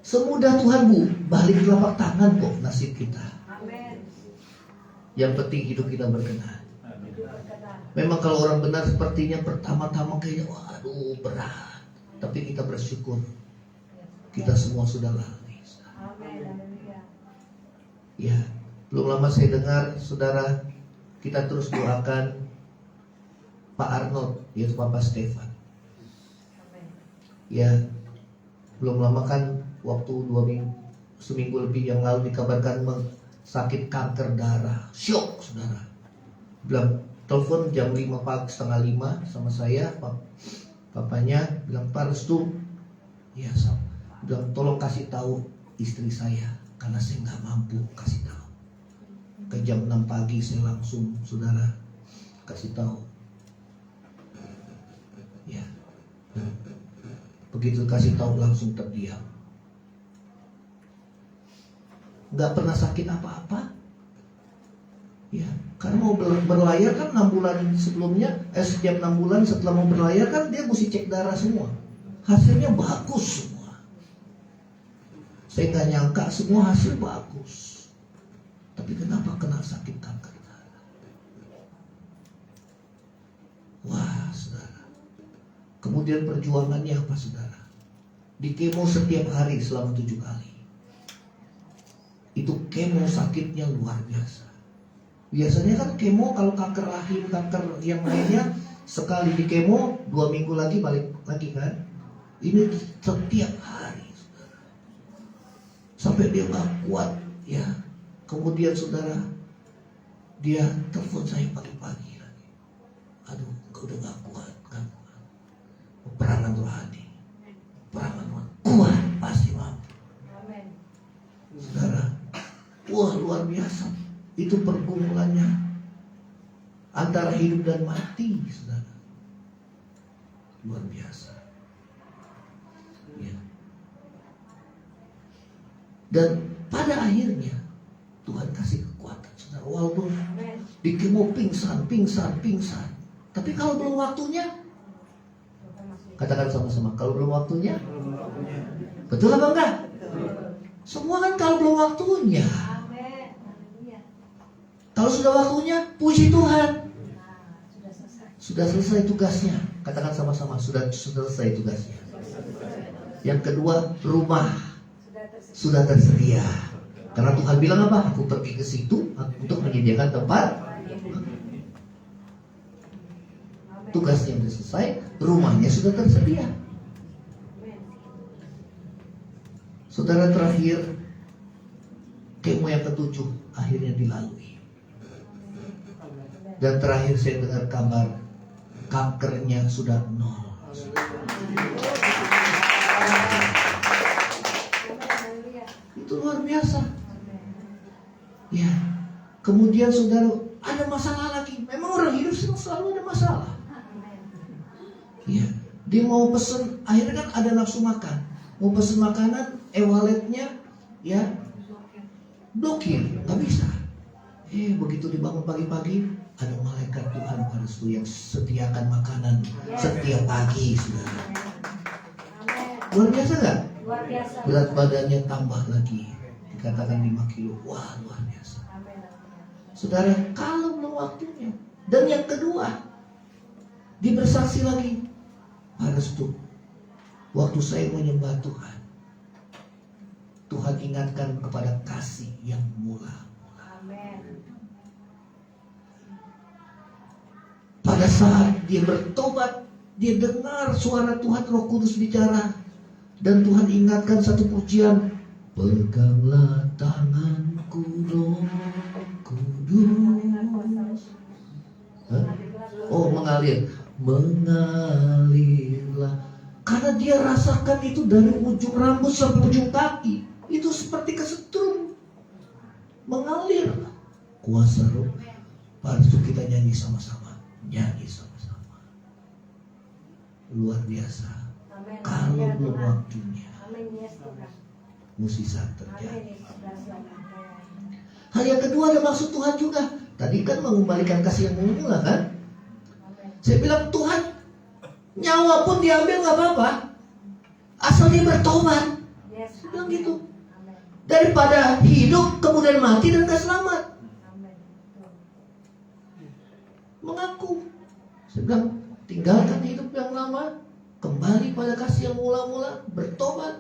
Semudah Tuhan balik telapak tangan kok nasib kita. Yang penting hidup kita berkenan. Memang kalau orang benar sepertinya pertama-tama kayaknya waduh berat. Tapi kita bersyukur kita semua sudah lalui. Ya, belum lama saya dengar saudara, kita terus doakan Pak Arnold, yaitu Papa Stefan. Ya, belum lama kan waktu seminggu lebih yang lalu dikabarkan sakit kanker darah. Syok saudara. Bilang telepon jam 5 pagi, setengah 5 sama saya, papanya bilang Pak Restu, ya sama. Bilang tolong kasih tahu istri saya karena saya nggak mampu kasih tahu. Ke jam 6 pagi saya langsung saudara kasih tahu. Ya. begitu kasih tahu langsung terdiam. Nggak pernah sakit apa-apa. Ya, karena mau berlayar kan 6 bulan sebelumnya, setiap 6 bulan setelah mau berlayar kan dia mesti cek darah semua. Hasilnya bagus semua. Saya nggak nyangka semua hasil bagus. Tapi kenapa kena sakit kanker darah? Wah, saudara. Kemudian perjuangannya apa, saudara? Di kemo setiap hari selama 7 kali. Itu kemo sakitnya luar biasa. Biasanya kan kemo kalau kanker rahim, kanker yang lainnya sekali di kemo 2 minggu lagi balik lagi kan. Ini setiap hari, saudara. Sampai dia nggak kuat ya. Kemudian saudara, dia telepon saya pagi-pagi lagi. Aduh, kau udah nggak kuat kan? Peperangan rohani, peperangan rohani kuat pasti mampu. Saudara, wah luar biasa. Itu pergumulannya antara hidup dan mati, saudara. Luar biasa. Ya. Dan pada akhirnya Tuhan kasih kekuatan, saudara. Walaupun di kemo pingsan. Tapi kalau belum waktunya, katakan sama-sama, kalau belum waktunya, betul apa enggak? Semua kan kalau belum waktunya. Kalau sudah waktunya, puji Tuhan. Sudah selesai tugasnya. Katakan sama-sama, sudah selesai tugasnya. Yang kedua, rumah sudah tersedia. Karena Tuhan bilang apa? Aku pergi ke situ untuk menyediakan tempat. Tugasnya sudah selesai, rumahnya sudah tersedia. Saudara, terakhir kemo yang ke-7 akhirnya dilalui. Dan terakhir saya dengar kabar kankernya sudah 0. Itu luar biasa. Ya. Kemudian saudara, ada masalah lagi. Memang orang hidup selalu ada masalah. Ya. Dia mau pesen, akhirnya kan ada nafsu makan. Mau pesen makanan, e-walletnya ya blokir, nggak bisa. Begitu dibangun pagi-pagi, ada malaikat Tuhan Yesus yang sediakan makanan setiap pagi, saudara. Luar biasa nggak? Luar biasa. Berat badannya tambah lagi, dikatakan 5 kilo. Wah, luar biasa. Saudara, kalau belum waktunya. Dan yang kedua, dia bersaksi lagi. Restu, waktu saya menyembah Tuhan, Tuhan ingatkan kepada kasih yang mula. Pada saat dia bertobat, dia dengar suara Tuhan Roh Kudus bicara. Dan Tuhan ingatkan satu pujian. Peganglah tanganku, Roh Kudus. Oh, mengalir. Mengalirlah. Karena dia rasakan itu dari ujung rambut sampai ujung kaki. Itu seperti kesetrum. Mengalir. Kuasa Roh. Harus kita nyanyi sama-sama. Nyanyi sama-sama. Luar biasa. Kalau belum waktunya, musibah terjadi. Hal yang kedua ada maksud Tuhan juga. Tadi kan mengembalikan kasih yang mula kan. Saya bilang Tuhan, nyawa pun diambil gak apa-apa, asal dia bertobat. Saya bilang gitu. Daripada hidup kemudian mati dan gak selamat. Mengaku. Saya bilang tinggalkan hidup yang lama, kembali pada kasih yang mula-mula, bertobat.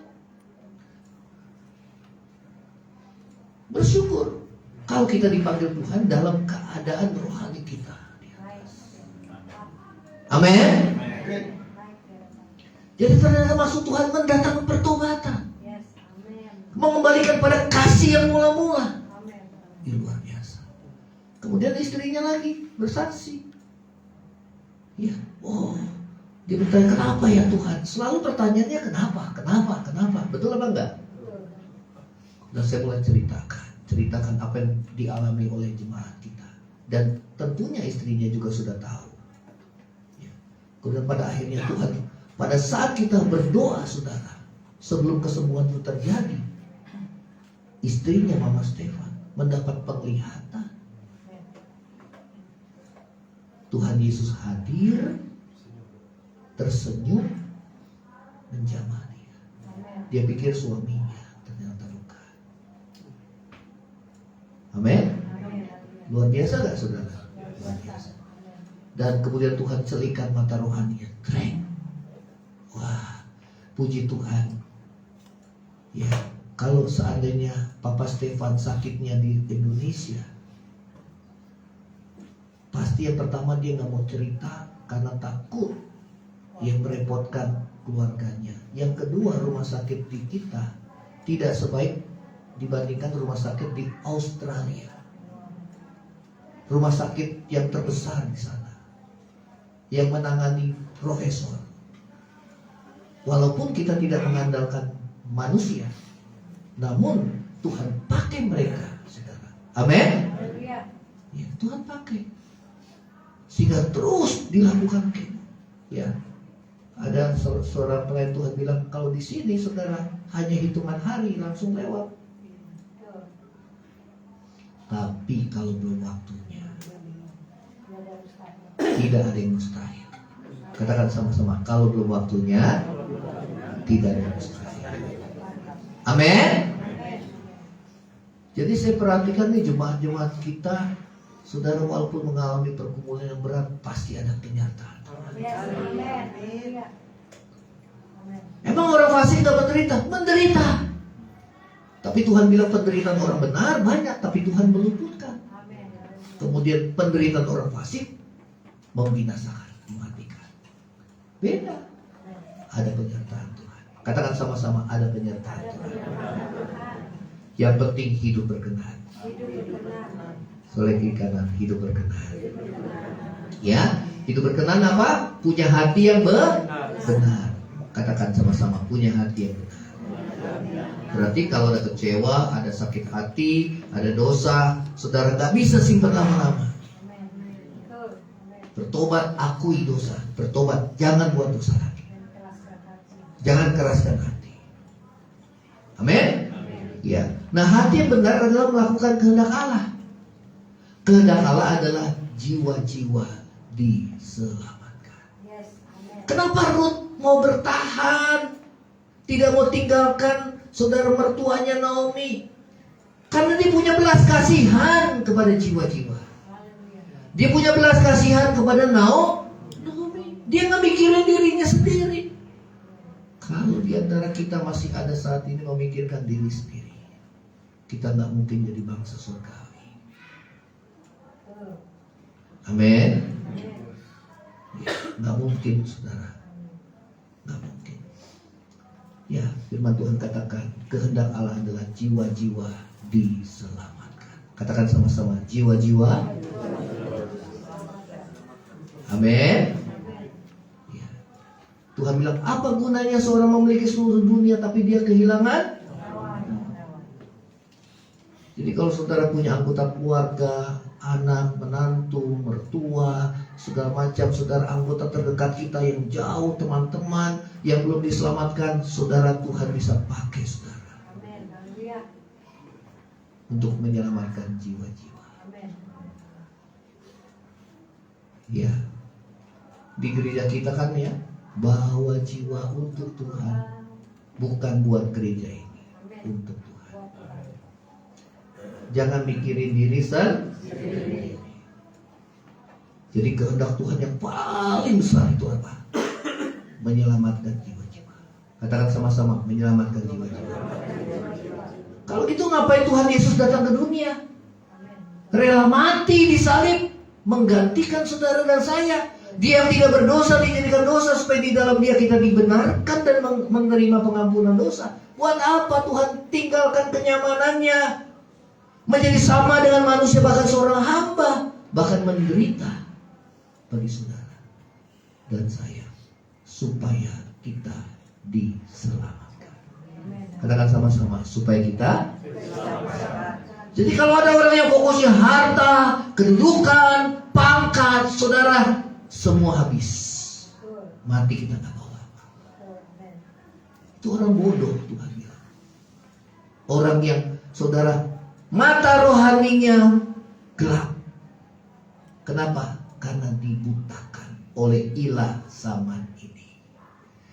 Bersyukur kalau kita dipanggil Tuhan dalam keadaan rohani kita. Amin. Jadi ternyata maksud Tuhan mendatangkan pertobatan, mengembalikan pada kasih yang mula-mula. Ini luar biasa. Kemudian istrinya lagi bersaksi. Ya, dia bertanya kenapa ya Tuhan? Selalu pertanyaannya kenapa? Betul apa enggak? Dan saya mulai ceritakan apa yang dialami oleh jemaat kita. Dan tentunya istrinya juga sudah tahu. Kemudian pada akhirnya Tuhan Pada saat kita berdoa, saudara, sebelum kesembuhan itu terjadi, istrinya Mama Stefan mendapat penglihatan. Tuhan Yesus hadir, tersenyum, menjamah dia. Dia pikir suaminya, ternyata luka. Amin. Luar biasa gak, saudara? Luar biasa. Dan kemudian Tuhan celikan mata rohaninya, terang. Wah, puji Tuhan. Ya, kalau seandainya Papa Stefan sakitnya di Indonesia, pasti yang pertama dia nggak mau cerita karena takut yang merepotkan keluarganya. Yang kedua, rumah sakit di kita tidak sebaik dibandingkan rumah sakit di Australia. Rumah sakit yang terbesar di sana, yang menangani profesor. Walaupun kita tidak mengandalkan manusia, namun Tuhan pakai mereka, saudara. Amin. Ya, Tuhan pakai, sehingga terus dilakukan kemo. Ya, ada seorang pelayan Tuhan bilang, kalau di sini, saudara, hanya hitungan hari langsung lewat. Tapi kalau belum waktunya, tidak ada yang mustahil. Katakan sama-sama, kalau belum waktunya, tidak ada yang mustahil. Amin. Jadi saya perhatikan nih jemaat-jemaat kita, saudara, walaupun mengalami pergumulan yang berat, pasti ada penyertaan. Emang orang fasik gak menderita? Menderita. Tapi Tuhan bilang penderitaan orang benar banyak, tapi Tuhan meluputkan. Kemudian penderitaan orang fasik membinasakan, mematikan. Beda. Ada penyertaan Tuhan. Katakan sama-sama, ada penyertaan Tuhan. Yang penting hidup berkenan. Soleh kiri kanan, hidup berkenan. Ya, hidup berkenan apa? Punya hati yang benar. Katakan sama-sama, punya hati yang benar. Berarti kalau ada kecewa, ada sakit hati, ada dosa, saudara gak bisa simpan lama-lama. Bertobat, akui dosa. Bertobat, jangan buat dosa lagi. Jangan keraskan hati. Amin. Ya. Nah, hati yang benar adalah melakukan kehendak Allah. Kehendak Allah adalah jiwa-jiwa diselamatkan. Kenapa Ruth mau bertahan, tidak mau tinggalkan saudara mertuanya Naomi? Karena dia punya belas kasihan kepada jiwa-jiwa. Dia punya belas kasihan kepada Naomi. Dia nggak mikirin dirinya sendiri. Kalau di antara kita masih ada saat ini memikirkan diri sendiri, kita nggak mungkin jadi bangsa surgawi. Amin. Ya, nggak mungkin, saudara. Nggak mungkin. Ya, firman Tuhan katakan, kehendak Allah adalah jiwa-jiwa diselamatkan. Katakan sama-sama, jiwa-jiwa. Amin. Ya. Tuhan bilang, apa gunanya seorang memiliki seluruh dunia tapi dia kehilangan? Jadi kalau saudara punya anggota keluarga, anak, menantu, mertua, segala macam, saudara anggota terdekat kita yang jauh, teman-teman yang belum diselamatkan, saudara, Tuhan bisa pakai saudara untuk menyelamatkan jiwa-jiwa. Ya, di gereja kita kan ya, bawa jiwa untuk Tuhan, bukan buat gereja ini, untuk Tuhan. Jangan mikirin diri sendiri. Jadi kehendak Tuhan yang paling besar itu apa? Menyelamatkan jiwa-jiwa. Katakan sama-sama, menyelamatkan jiwa-jiwa. Kalau gitu ngapain Tuhan Yesus datang ke dunia? Rela mati di salib, menggantikan saudara dan saya. Dia yang tidak berdosa dijadikan dosa supaya di dalam dia kita dibenarkan dan menerima pengampunan dosa. Buat apa Tuhan tinggalkan kenyamanannya, menjadi sama dengan manusia, bahkan seorang hamba, bahkan menderita bagi saudara dan saya, supaya kita diselamatkan. Katakan sama-sama, supaya kita diselamatkan. Jadi kalau ada orang yang fokusnya harta, kedudukan, pangkat, saudara, semua habis. Mati kita gak bawa apa. Itu orang bodoh Tuhan bilang. Orang yang saudara mata rohaninya gelap. Kenapa? Karena dibutakan oleh ilah zaman ini.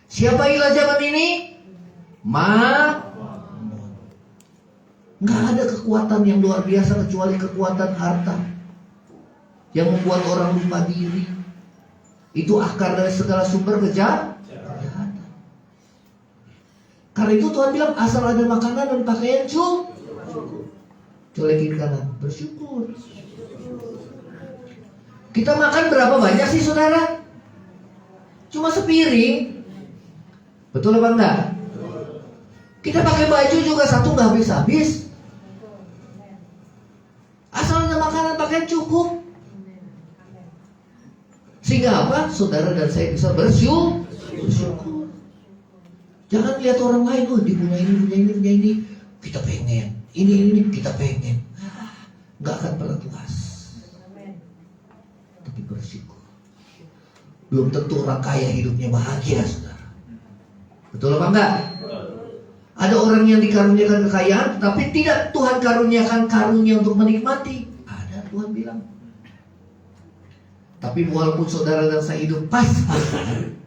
Siapa ilah zaman ini? Mamon. Nggak ada kekuatan yang luar biasa kecuali kekuatan harta yang membuat orang lupa diri. Itu akar dari segala sumber kejahatan. Karena itu Tuhan bilang asal ada makanan dan pakaian cukup. Colek kiri kanan, bersyukur. Kita makan berapa banyak sih saudara? Cuma sepiring. Betul apa enggak? Kita pakai baju juga satu nggak habis-habis. Asal ada makanan pakaian cukup. Sehingga apa? Saudara dan saya bisa bersyukur. Jangan lihat orang lain, oh dia punya ini, kita pengen. Ini kita pengen. Nggak akan pernah puas. Tapi bersyukur. Belum tentu orang kaya hidupnya bahagia, saudara. Betul apa enggak? Ada orang yang dikaruniakan kekayaan, tapi tidak Tuhan karuniakan karunia untuk menikmati. Ada, Tuhan bilang. Tapi walaupun saudara dan saya hidup pas-pasan,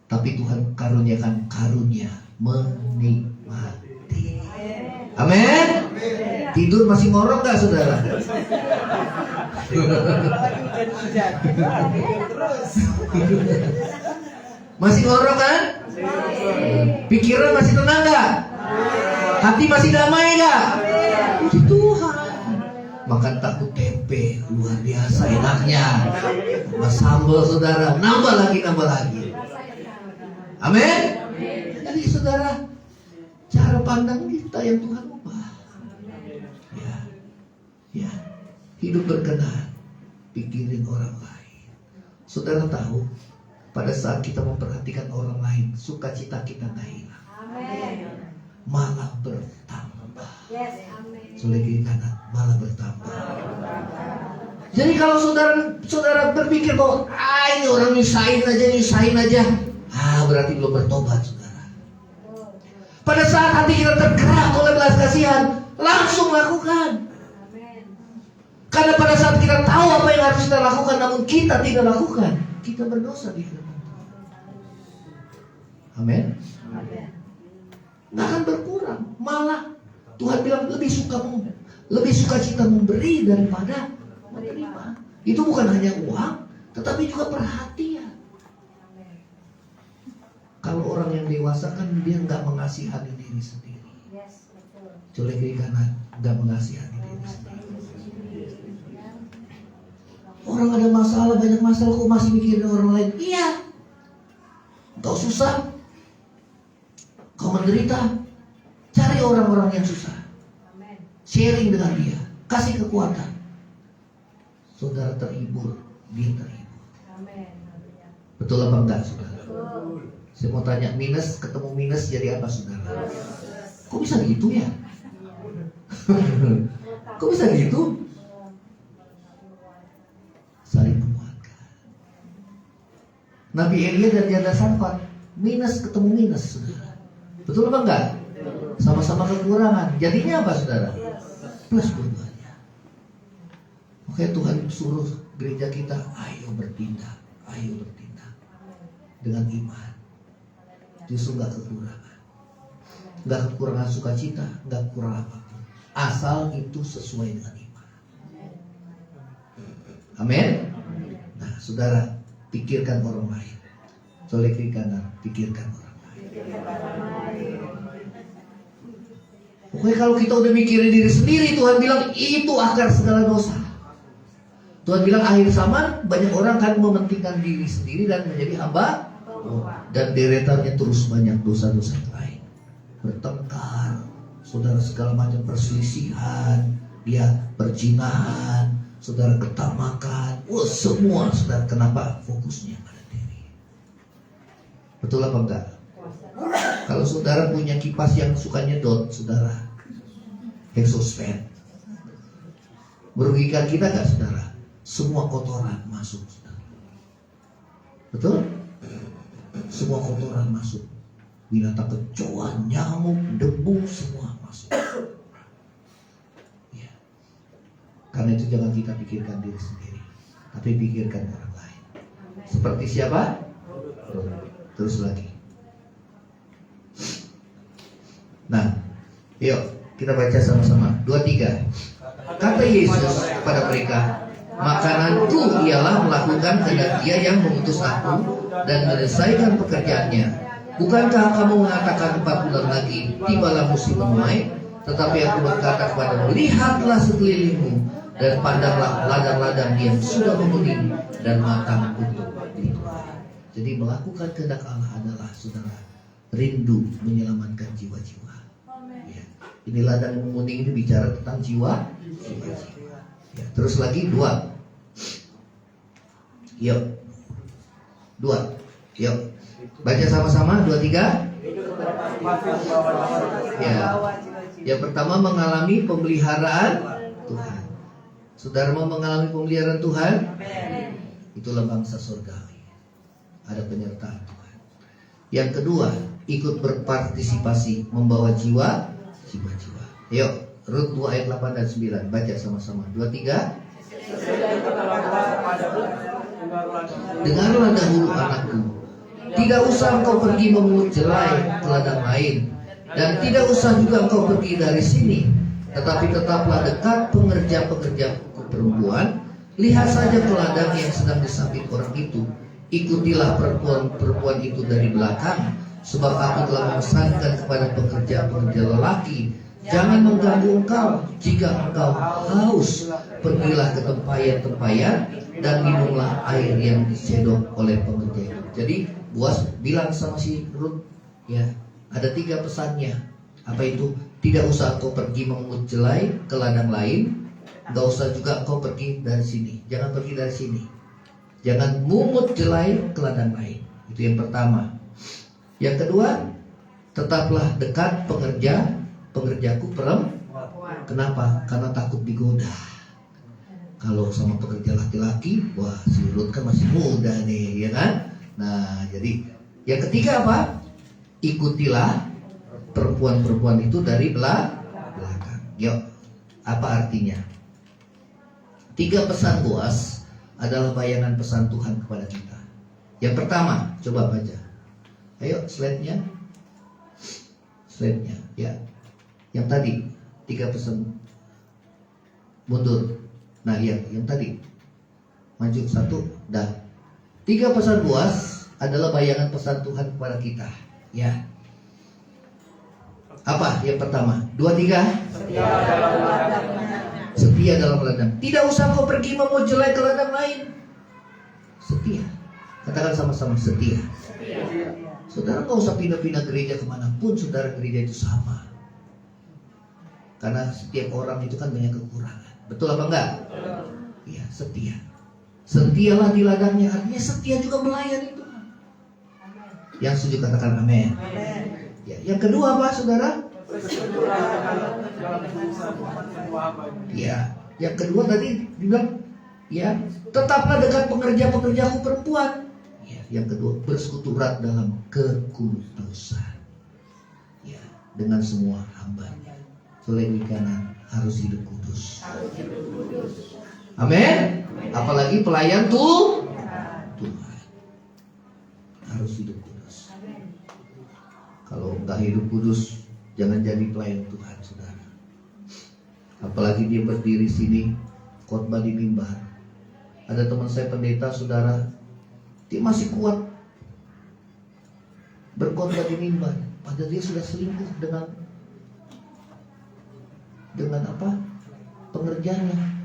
tapi Tuhan karuniakan karunia menikmati. Amin. Tidur masih ngorok gak saudara? Masih ngorok kan? Pikiran masih tenang gak? Hati masih damai gak? Puji Tuhan. Makan tahu tempe luar biasa enaknya. Mas sambal saudara, nambah lagi. Amin. Jadi saudara, cara pandang kita yang Tuhan ubah. Ya, hidup berkenan, pikirin orang lain. Saudara tahu, pada saat kita memperhatikan orang lain, sukacita kita tak hilang. Malah bertambah. Soleh kiri kanan, malah bertambah. Jadi kalau saudara berpikir bahwa ini orang nyusahin aja, berarti belum bertobat, saudara. Pada saat hati kita tergerak oleh belas kasihan, langsung lakukan. Karena pada saat kita tahu apa yang harus kita lakukan, namun kita tidak lakukan, kita berdosa di hadapan Tuhan. Amin. Nggak akan berkurang, malah Tuhan bilang lebih suka cita memberi daripada menerima. Itu bukan hanya uang, tetapi juga perhatian. Kalau orang yang dewasa kan dia nggak mengasihani diri sendiri. Colek kiri kanan, nggak mengasihani diri sendiri. Orang ada masalah, banyak masalah, kok masih mikirin orang lain? Iya. Kau susah, kau menderita, cari orang-orang yang susah. Sharing dengan dia, kasih kekuatan. Saudara terhibur, dia terhibur. Betul apa enggak, saudara? Saya mau tanya, minus ketemu minus jadi apa, saudara? Kok bisa gitu ya? Kok bisa gitu? Saling menguatkan. Nabi Elia dan janda Safat, minus ketemu minus, saudara. Betul apa enggak? Sama-sama kekurangan. Jadinya apa, saudara? Plus dua-duanya. Oke, Tuhan suruh gereja kita, ayo bertindak dengan iman. Justru nggak kekurangan sukacita, nggak kekurangan apapun. Asal itu sesuai dengan iman. Amin. Nah, saudara, pikirkan orang lain. Colek kiri kanan, pikirkan orang lain. Pokoknya kalau kita udah mikirin diri sendiri, Tuhan bilang itu akar segala dosa. Tuhan bilang akhir zaman banyak orang kan mementingkan diri sendiri dan menjadi hamba, dan deretannya terus banyak dosa-dosa yang lain. Bertengkar, saudara, segala macam perselisihan, dia perzinahan, saudara, ketamakan, semua, saudara. Kenapa? Fokusnya pada diri. Betul apa enggak? Kalau saudara punya kipas yang suka nyedot, saudara, exhaust fan, merugikan kita gak, saudara? Semua kotoran masuk, saudara. Betul? Semua kotoran masuk. binatang kecoa, nyamuk, debu semua masuk. Ya. Karena itu jangan kita pikirkan diri sendiri, tapi pikirkan orang lain. Seperti siapa? Terus lagi. Nah, yuk kita baca sama-sama. 2-3. Kata Yesus kepada mereka, makananku ialah melakukan kehendak Dia yang mengutus aku dan menyelesaikan pekerjaannya. Bukankah kamu mengatakan 4 bulan lagi tibalah musim menuai? Tetapi aku berkata kepadamu, lihatlah sekelilingmu dan pandanglah ladang-ladang yang sudah menguning dan matang untuk dituai. Jadi melakukan kehendak Allah adalah, saudara, rindu menyelamatkan jiwa-jiwa. Ya. Ini ladang menguning ini bicara tentang jiwa. Ya, terus lagi 2. Yuk. 2. Yuk. Baca sama-sama 2-3. Ya. Yang pertama mengalami pemeliharaan Tuhan. Saudara mau mengalami pemeliharaan Tuhan? Itulah bangsa surgawi. Ada penyertaan Tuhan. Yang kedua, ikut berpartisipasi membawa jiwa-jiwa. Yuk, Rut 2 ayat 8 dan 9. Baca sama-sama. 2-3. Dengarlah dahulu anakku, tidak usah engkau pergi memungut jelai ke ladang lain, dan tidak usah juga engkau pergi dari sini, tetapi tetaplah dekat pengerja-pengerjaku perempuan. Lihat saja ke ladang yang sedang disambit orang itu, ikutilah perempuan itu dari belakang, sebab aku telah memesankan kepada pekerja-pekerja lelaki, jangan mengganggu engkau. Jika engkau haus, pergilah ke tempayan-tempayan dan minumlah air yang disedot oleh pekerja itu. Jadi Boas bilang sama si Rut, ya, ada 3 pesannya. Apa itu? Tidak usah kau pergi memungut jelai ke ladang lain, nggak usah juga kau pergi dari sini. Jangan pergi dari sini. Jangan mungut jelai ke ladang lain. Itu yang pertama. Yang kedua, tetaplah dekat pengerjaku perempuan. Kenapa? Karena takut digoda. Kalau sama pekerja laki-laki, wah si Rut kan masih muda nih, ya kan? Nah, jadi yang ketiga apa? Ikutilah perempuan-perempuan itu dari belakang. Yuk, apa artinya? 3 pesan Boas adalah bayangan pesan Tuhan kepada kita. Yang pertama, coba baca. Ayo, slide-nya. Slide-nya, ya. Yang tadi, 3 pesan. Mundur. Nah, iya, yang tadi. Maju 1, dah. 3 pesan Boas adalah bayangan pesan Tuhan kepada kita. Ya. Apa yang pertama? 2-3. Setia dalam ladang. Tidak usah kau pergi memungut jelai ke ladang lain. Setia. Katakan sama-sama, setia. Saudara nggak usah pindah-pindah gereja kemanapun. Saudara, gereja itu sama. Karena setiap orang itu kan banyak kekurangan. Betul apa enggak? Iya, setia. Setialah di ladangnya, artinya setia juga melayani Tuhan. Yang setuju katakan amin. Ya, yang kedua apa, saudara? Ya, yang kedua tadi bilang, ya, tetaplah dekat pengerja-pekerjaku perempuan. Ya, yang kedua, bersekutu erat dalam kekudusan. Ya, dengan semua hambanya. Soalnya kanan harus hidup kudus. Amin. Apalagi pelayan Tuhan harus hidup kudus. Kalau nggak hidup kudus, jangan jadi pelayan Tuhan, saudara. Apalagi dia berdiri sini khotbah di mimbar. Ada teman saya pendeta, saudara, dia masih kuat berkhotbah di mimbar, padahal dia sudah selingkuh dengan apa? Pengerjanya.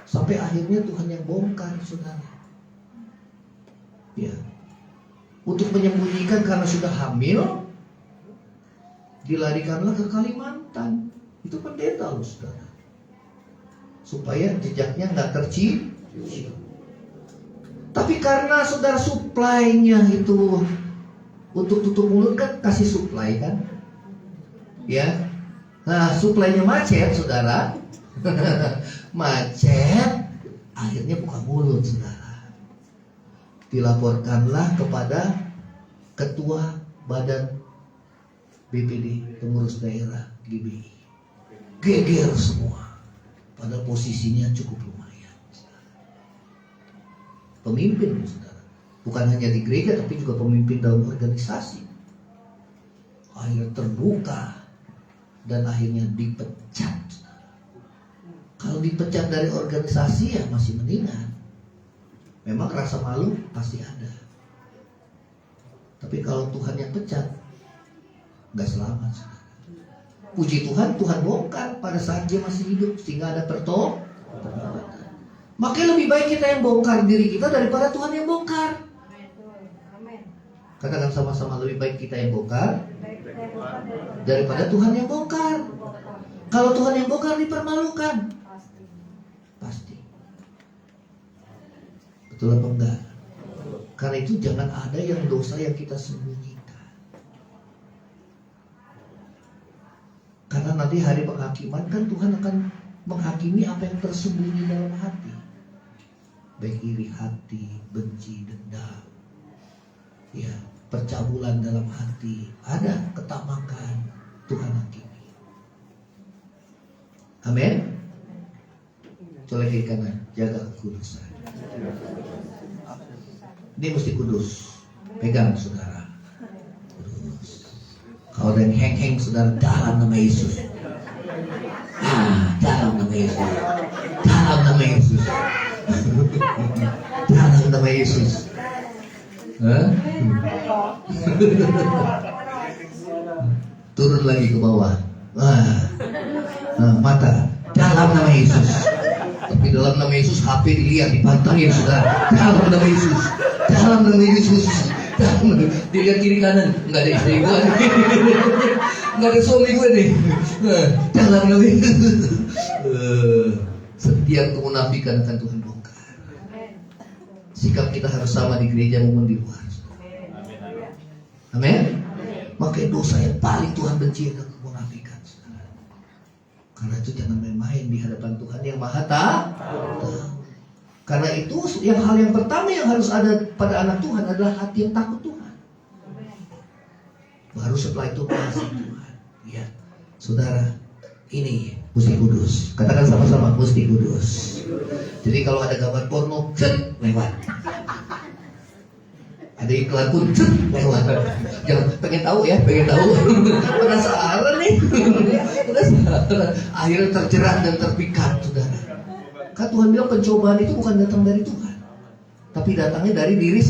Sampai akhirnya Tuhan yang bongkar, saudara. Ya. Untuk menyembunyikan karena sudah hamil, dilarikanlah ke Kalimantan. Itu pendeta loh, saudara. Supaya jejaknya nggak tercium. Tapi karena saudara suplainya itu untuk tutup mulut kan kasih suplai kan? Ya. Nah, suplainya macet, saudara. Macet, akhirnya buka mulut, saudara. Dilaporkanlah kepada ketua badan BPD pengurus daerah GBI. Geger semua. Pada posisinya cukup lumayan. Pemimpin, saudara. Bukan hanya di gereja, tapi juga pemimpin dalam organisasi. Akhirnya terbuka dan akhirnya dipecat. Kalau dipecat dari organisasi ya masih mendingan. Memang rasa malu pasti ada. Tapi kalau Tuhan yang pecat, nggak selamat. Puji Tuhan, Tuhan bongkar pada saat dia masih hidup sehingga ada pertobatan. Makanya lebih baik kita yang bongkar diri kita daripada Tuhan yang bongkar. Katakan sama-sama, lebih baik kita yang bongkar daripada Tuhan yang bongkar. Kalau Tuhan yang bongkar dipermalukan. Pasti. Betul apa enggak? Karena itu jangan ada yang dosa yang kita sembunyikan. Karena nanti hari penghakiman kan Tuhan akan menghakimi apa yang tersembunyi dalam hati. Baik iri hati, benci, dendam, ya, percabulan dalam hati, ada ketamakan, Tuhan hakimi. Amin. Colek kiri kanan, jaga kekudusan. Ini mesti kudus. Pegang saudara. Kudus. Kalau ada yang heng-heng saudara, dalam nama Yesus. Dalam nama Yesus. Dalam nama Yesus. Dalam nama Yesus. Turun lagi ke bawah. Mata. Dalam nama Yesus. Tapi dalam nama Yesus HP dilihat, dipantangin saudara. Dalam nama Yesus. Dalam nama Yesus. Dilihat kiri kanan, nggak ada istri gue, nggak ada suami gue nih. Dalam nama Yesus. Setiap kemunafikan akan Tuhan bongkar. Sikap kita harus sama di gereja maupun di luar. Amin. Makanya dosa yang paling Tuhan benci adalah kemunafikan. Karena itu jangan main-main di hadapan Tuhan yang Maha Tahu. Karena itu hal yang pertama yang harus ada pada anak Tuhan adalah hati yang takut Tuhan. Baru setelah itu kasih Tuhan. Ya, saudara, ini mesti kudus. Katakan sama-sama, mesti kudus. Jadi kalau ada gambar porno, lewat. Ada iklan pun, lewat. Jangan pengen tahu ya, pengen tahu. Penasaran nih. Penasaran. Akhirnya terjerat dan terpikat, saudara. Kan Tuhan bilang pencobaan itu bukan datang dari Tuhan, tapi datangnya dari diri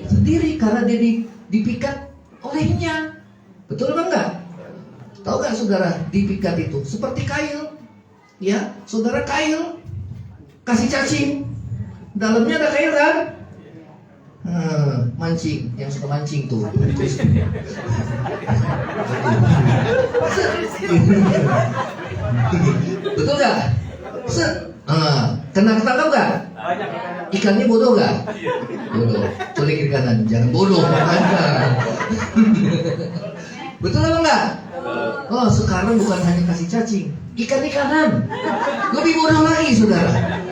sendiri karena dia dipikat olehnya. Betul apa enggak? Tahu nggak saudara, dipikat itu seperti kail. Ya, saudara, kail kasih cacing, dalamnya ada kail kan? Mancing, yang suka mancing tuh. Betul nggak? Kena ketangkap nggak? Ikannya bodoh nggak? Bodoh. Colek kiri kanan, jangan bodoh. Betul apa enggak? Oh, sekarang bukan hanya kasih cacing, ikan-ikanan. Lebih bodoh lagi, saudara.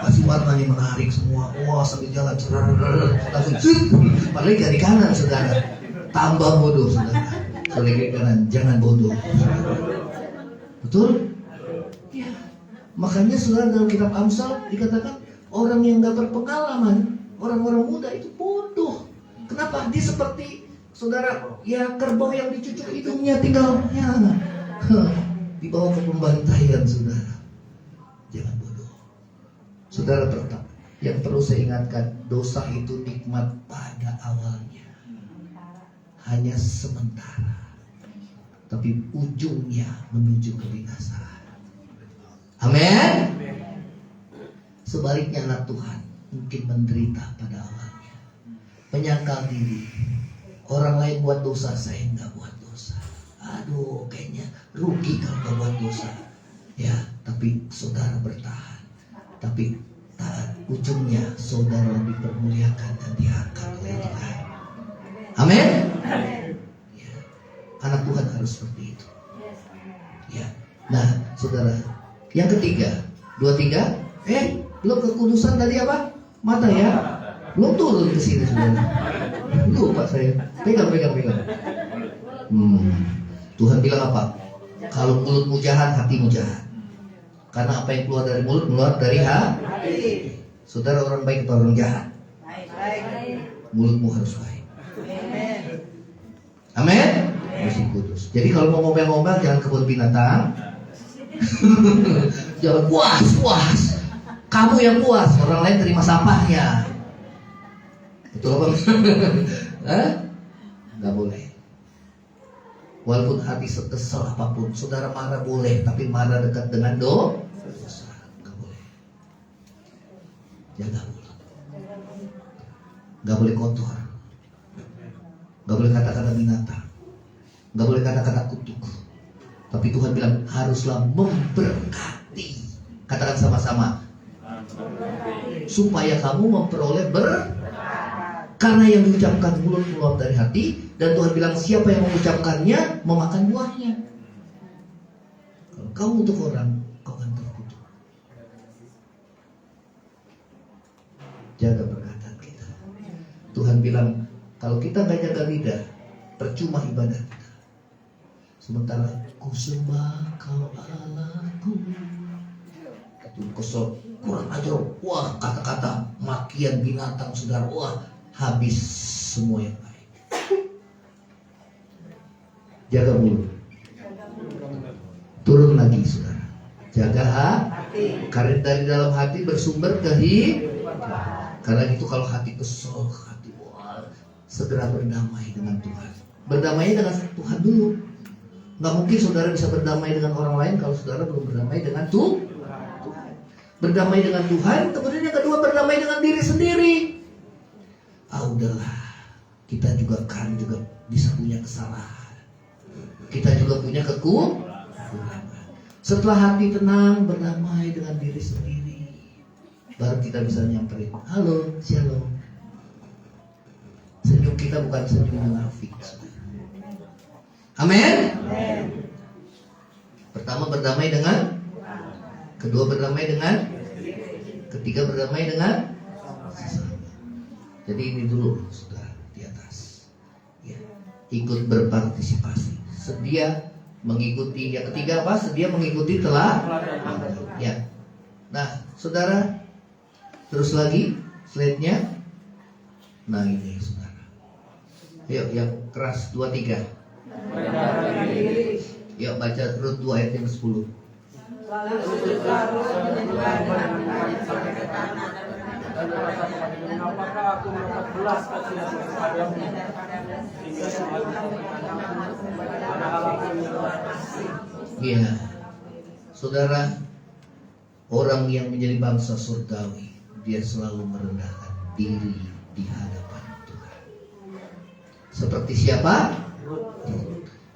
Kasih warnanya menarik semua. Wah, sambil jalan langsung padahal ikan-ikanan, saudara. Tambah bodoh, saudara. Colek kiri kanan, jangan bodoh. Betul? Ya. Makanya saudara, dalam kitab Amsal dikatakan orang yang gak berpengalaman, orang-orang muda itu bodoh. Kenapa? Dia seperti saudara, ya, kerbau yang dicucuk hidungnya tinggal ya, dibawa ke pembantaian, saudara. Jangan bodoh. Saudara, pertama yang perlu saya ingatkan, dosa itu nikmat pada awalnya, hanya sementara, tapi ujungnya menuju kebinasaan. Amin. Sebaliknya anak Tuhan mungkin menderita pada awalnya, menyangkal diri. Orang lain buat dosa, saya nggak buat dosa. Aduh, kayaknya rugi kalau nggak buat dosa. Ya, tapi saudara bertahan. Tapi ujungnya saudara dipermuliakan dan diangkat oleh Tuhan. Amin. Ya, anak Tuhan harus seperti itu. Ya. Nah, saudara, yang ketiga, 23. Belum kekudusan tadi apa? Mata ya. Belum turun ke sini saudara. Lupa saya. Pegang. Tuhan bilang apa? Kalau mulutmu jahat, hatimu jahat. Karena apa yang keluar dari mulut, keluar dari hati. Saudara orang baik atau orang jahat? Mulutmu harus baik. Amin. Masih kudus. Jadi kalau mau ngomel-ngomel jangan kebun binatang. Jangan puas. Kamu yang puas, orang lain terima sampahnya. Betul apa? Nggak boleh. Walaupun hati sekesal apapun, saudara marah boleh, tapi marah dekat dengan dosa. Nggak boleh. Jaga mulut. Nggak boleh kotor. Nggak boleh kata-kata binatang. Nggak boleh kata-kata kutuk. Tapi Tuhan bilang haruslah memberkati. Katakan sama-sama. Supaya kamu memperoleh karena yang diucapkan mulut keluar dari hati. Dan Tuhan bilang siapa yang mengucapkannya memakan buahnya. Kalau kamu untuk orang, kau akan terkutuk. Jaga perkataan kita. Tuhan bilang kalau kita gak jaga lidah, percuma ibadah kita. Sementara ku sembah kau Allahku, itu kesel, kurang ajar, wah kata-kata makian binatang saudara, wah habis semua yang baik. Jaga mulut. Turun lagi saudara. Jaga hati. Karena dari dalam hati bersumber kehidupan. Karena itu kalau hati kesel, hati wah, segera berdamai dengan Tuhan. Berdamai dengan Tuhan dulu. Nggak mungkin saudara bisa berdamai dengan orang lain kalau saudara belum berdamai dengan Tuhan. Berdamai dengan Tuhan, kemudian yang kedua berdamai dengan diri sendiri. Udahlah, kita juga bisa punya kesalahan. Kita juga punya kekurangan. Setelah hati tenang, berdamai dengan diri sendiri, baru kita bisa nyamperin, halo, shalom. Senyum kita bukan senyum munafik. Amin. Pertama berdamai dengan, kedua berdamai dengan, ketiga berdamai dengan sesama. Jadi ini dulu sudah di atas. Ya, ikut berpartisipasi. Sedia mengikuti. Yang ketiga apa? Sedia mengikuti telah. Ya. Nah, saudara, terus lagi slide-nya. Nah ini saudara. Yuk yang keras 23. Yuk baca Rut 2 ayat yang 10. Apakah aku mendapat belas kasihan kepadamu hingga Iya, saudara, orang yang menjadi bangsa surgawi, dia selalu merendahkan diri di hadapan Tuhan. Seperti siapa?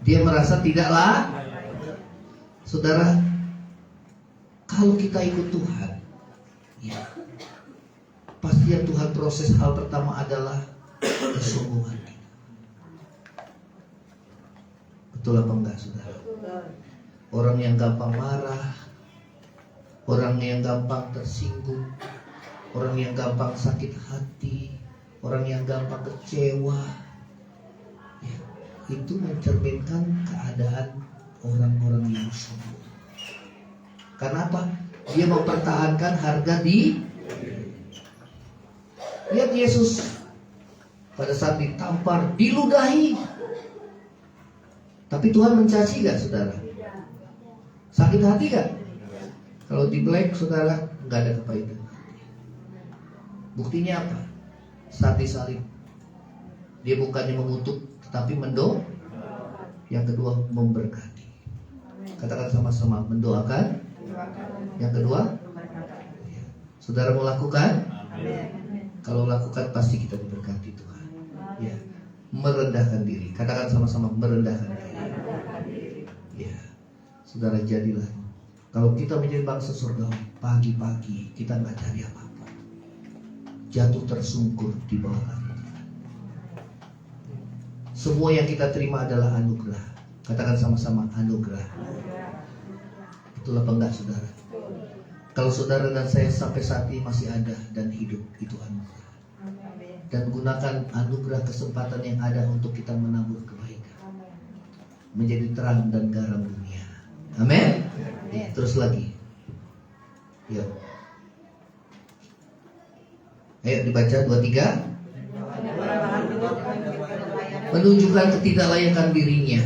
Dia merasa tidaklah. Saudara, kalau kita ikut Tuhan, ya, pasti yang Tuhan proses hal pertama adalah kesungguhan kita. Betul apa enggak saudara? Orang yang gampang marah, orang yang gampang tersinggung, orang yang gampang sakit hati, orang yang gampang kecewa, ya, itu mencerminkan keadaan orang-orang yang sombong. Karena apa? Dia mempertahankan harga di. Lihat Yesus pada saat ditampar, diludahi. Tapi Tuhan mencaci gak saudara? Sakit hati gak? Kalau di black saudara gak ada kepahitan. Buktinya apa? Saat disalib, dia bukannya mengutuk tetapi mendoakan. Yang kedua memberkati. Katakan sama-sama, mendoakan. Yang kedua, saudara mau lakukan? Kalau lakukan pasti kita diberkati Tuhan. Ya, merendahkan diri. Katakan sama-sama, merendahkan diri. Ya, saudara jadilah. Kalau kita menjadi bangsa surgawi, pagi-pagi kita nggak cari apa-apa, jatuh tersungkur di bawah kaki Tuhan. Semua yang kita terima adalah anugerah. Katakan sama-sama, anugerah. Betul apa enggak saudara? Kalau saudara dan saya sampai saat ini masih ada dan hidup, itu anugerah. menggunakan anugerah kesempatan yang ada untuk kita menabur kebaikan, menjadi terang dan garam dunia. Amin. Terus lagi. Yuk. Ayo dibaca 23. Menunjukkan ketidaklayakan dirinya,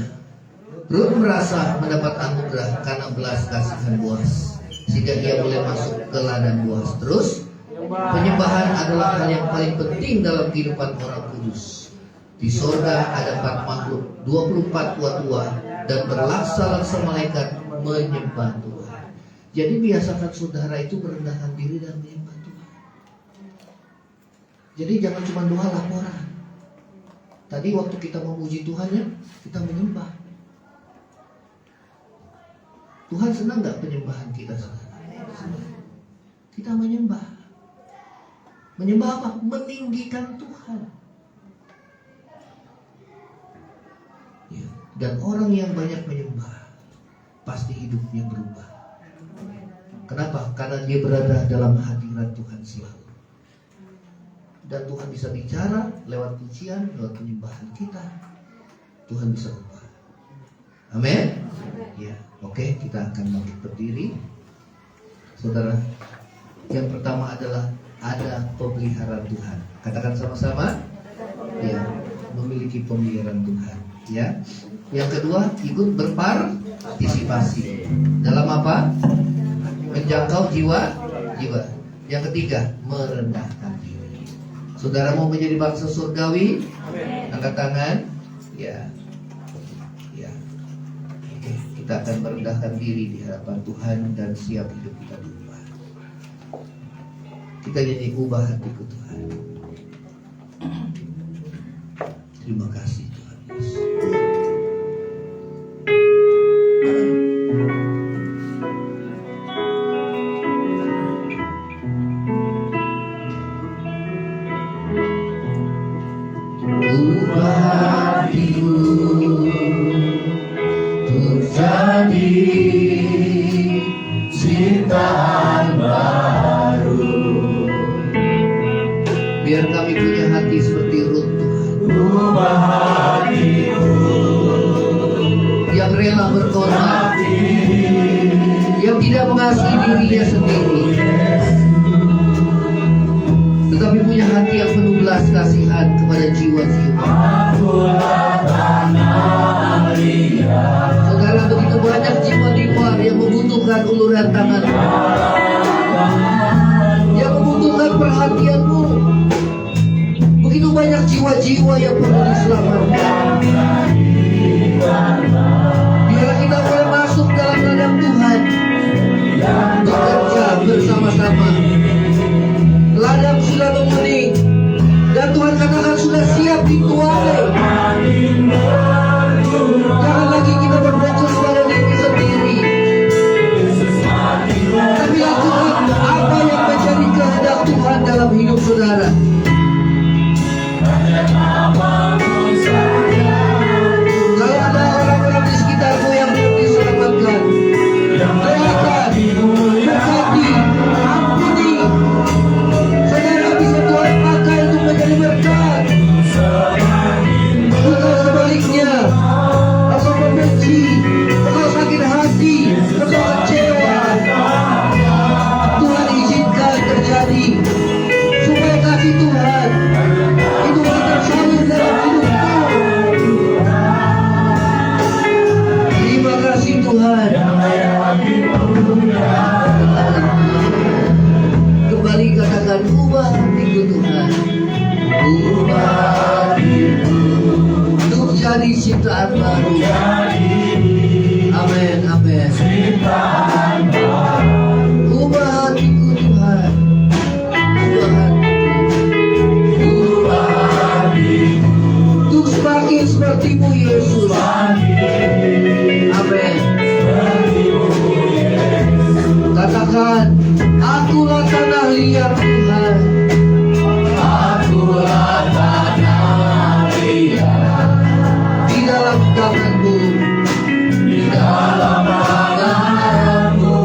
Rut merasa mendapat anugerah karena belas kasihan Boaz, sehingga ia boleh masuk ke ladang Boaz. Terus, penyembahan adalah hal yang paling penting dalam kehidupan orang kudus. Di sorga ada 4 makhluk, 24 tua-tua, dan berlaksa-laksa malaikat menyembah Tuhan. Jadi biasakan saudara itu merendahkan diri dan menyembah Tuhan. Jadi jangan cuma doa laporan. Tadi waktu kita memuji Tuhan ya, kita menyembah. Tuhan senang gak penyembahan kita sekarang? Kita menyembah. Menyembah apa? Meninggikan Tuhan. Ya. Dan orang yang banyak menyembah pasti hidupnya berubah. Kenapa? Karena dia berada dalam hadirat Tuhan selalu. Dan Tuhan bisa bicara lewat pujian, lewat penyembahan kita. Tuhan bisa ubah. Amin. Ya, oke, kita akan bangkit berdiri. Saudara, yang pertama adalah ada pemeliharaan Tuhan. Katakan sama-sama. Ya, memiliki pemeliharaan Tuhan. Ya. Yang kedua, ikut berpartisipasi. Dalam apa? Menjangkau jiwa. Yang ketiga, merendahkan diri. Saudara mau menjadi bangsa surgawi? Angkat tangan. Ya. Oke, kita akan merendahkan diri di hadapan Tuhan dan siap hidup kita berubah. Kita jadi ubah hatiku Tuhan. Terima kasih Tuhan Yesus. Biar kami punya hati seperti Rut Tuhan, yang rela berkorban, yang tidak mengasihi dirinya sendiri, tetapi punya hati yang penuh belas kasihan kepada jiwa-jiwa. Saudara, begitu banyak jiwa-jiwa yang membutuhkan uluran tangan, yang membutuhkan perhatianmu. Begitu banyak jiwa-jiwa yang perlu diselamatkan. Biarlah kita boleh masuk dalam ladang Tuhan, bekerja bersama-sama. Ladang sudah menguning, dan Tuhan katakan sudah siap dituai. Jangan lagi kita berfokus pada diri sendiri, tapi lakukan apa yang menjadi kehendak Tuhan dalam hidup saudara. Kalau ada orang-orang di sekitarmu yang belum diselamatkan, doakan, berkati, ampuni. Saudara bisa Tuhan pakai untuk menjadi berkat. Bukan sebaliknya, atau membenci, atau sakit hati, atau kecewa, Tuhan izinkan terjadi supaya kasih Tuhan itu tersalur dalam hidupmu. Terima kasih Tuhan. Kembali katakan, ubah hatiku Tuhan, ubah hatiku untuk jadi ciptaan baru. Amin, amin. Ubah hatiku Tuhan, ubah hatiku untuk semakin seperti-Mu Yesus. Amin. Katakan, akulah tanah liat Tuhan. Akulah tanah liat di dalam tangan-Mu, di dalam tangan-Mu.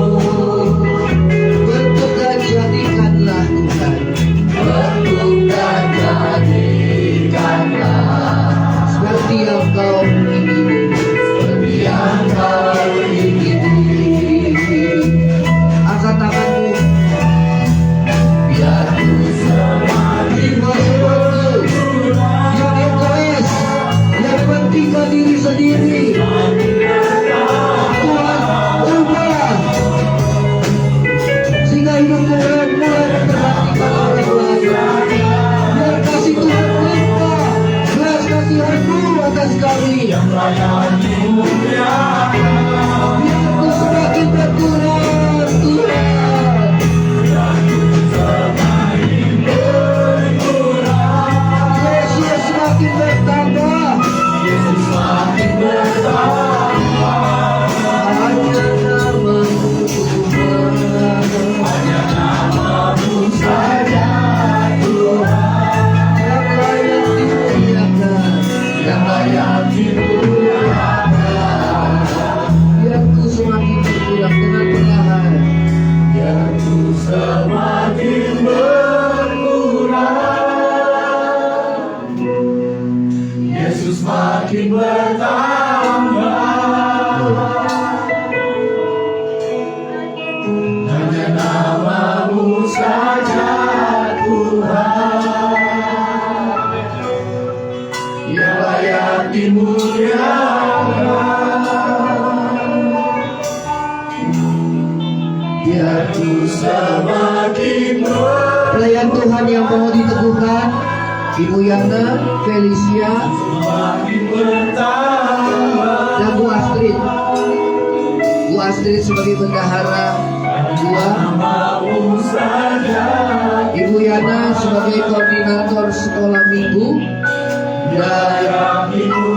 Bentuk dan jadikanlah Tuhan, bentuk dan jadikanlah. Pelayan Tuhan yang mau diteguhkan, Ibu Yana, Felicia, dan Bu Astrid. Bu Astrid sebagai bendahara 2, Ibu Yana sebagai koordinator sekolah minggu, dan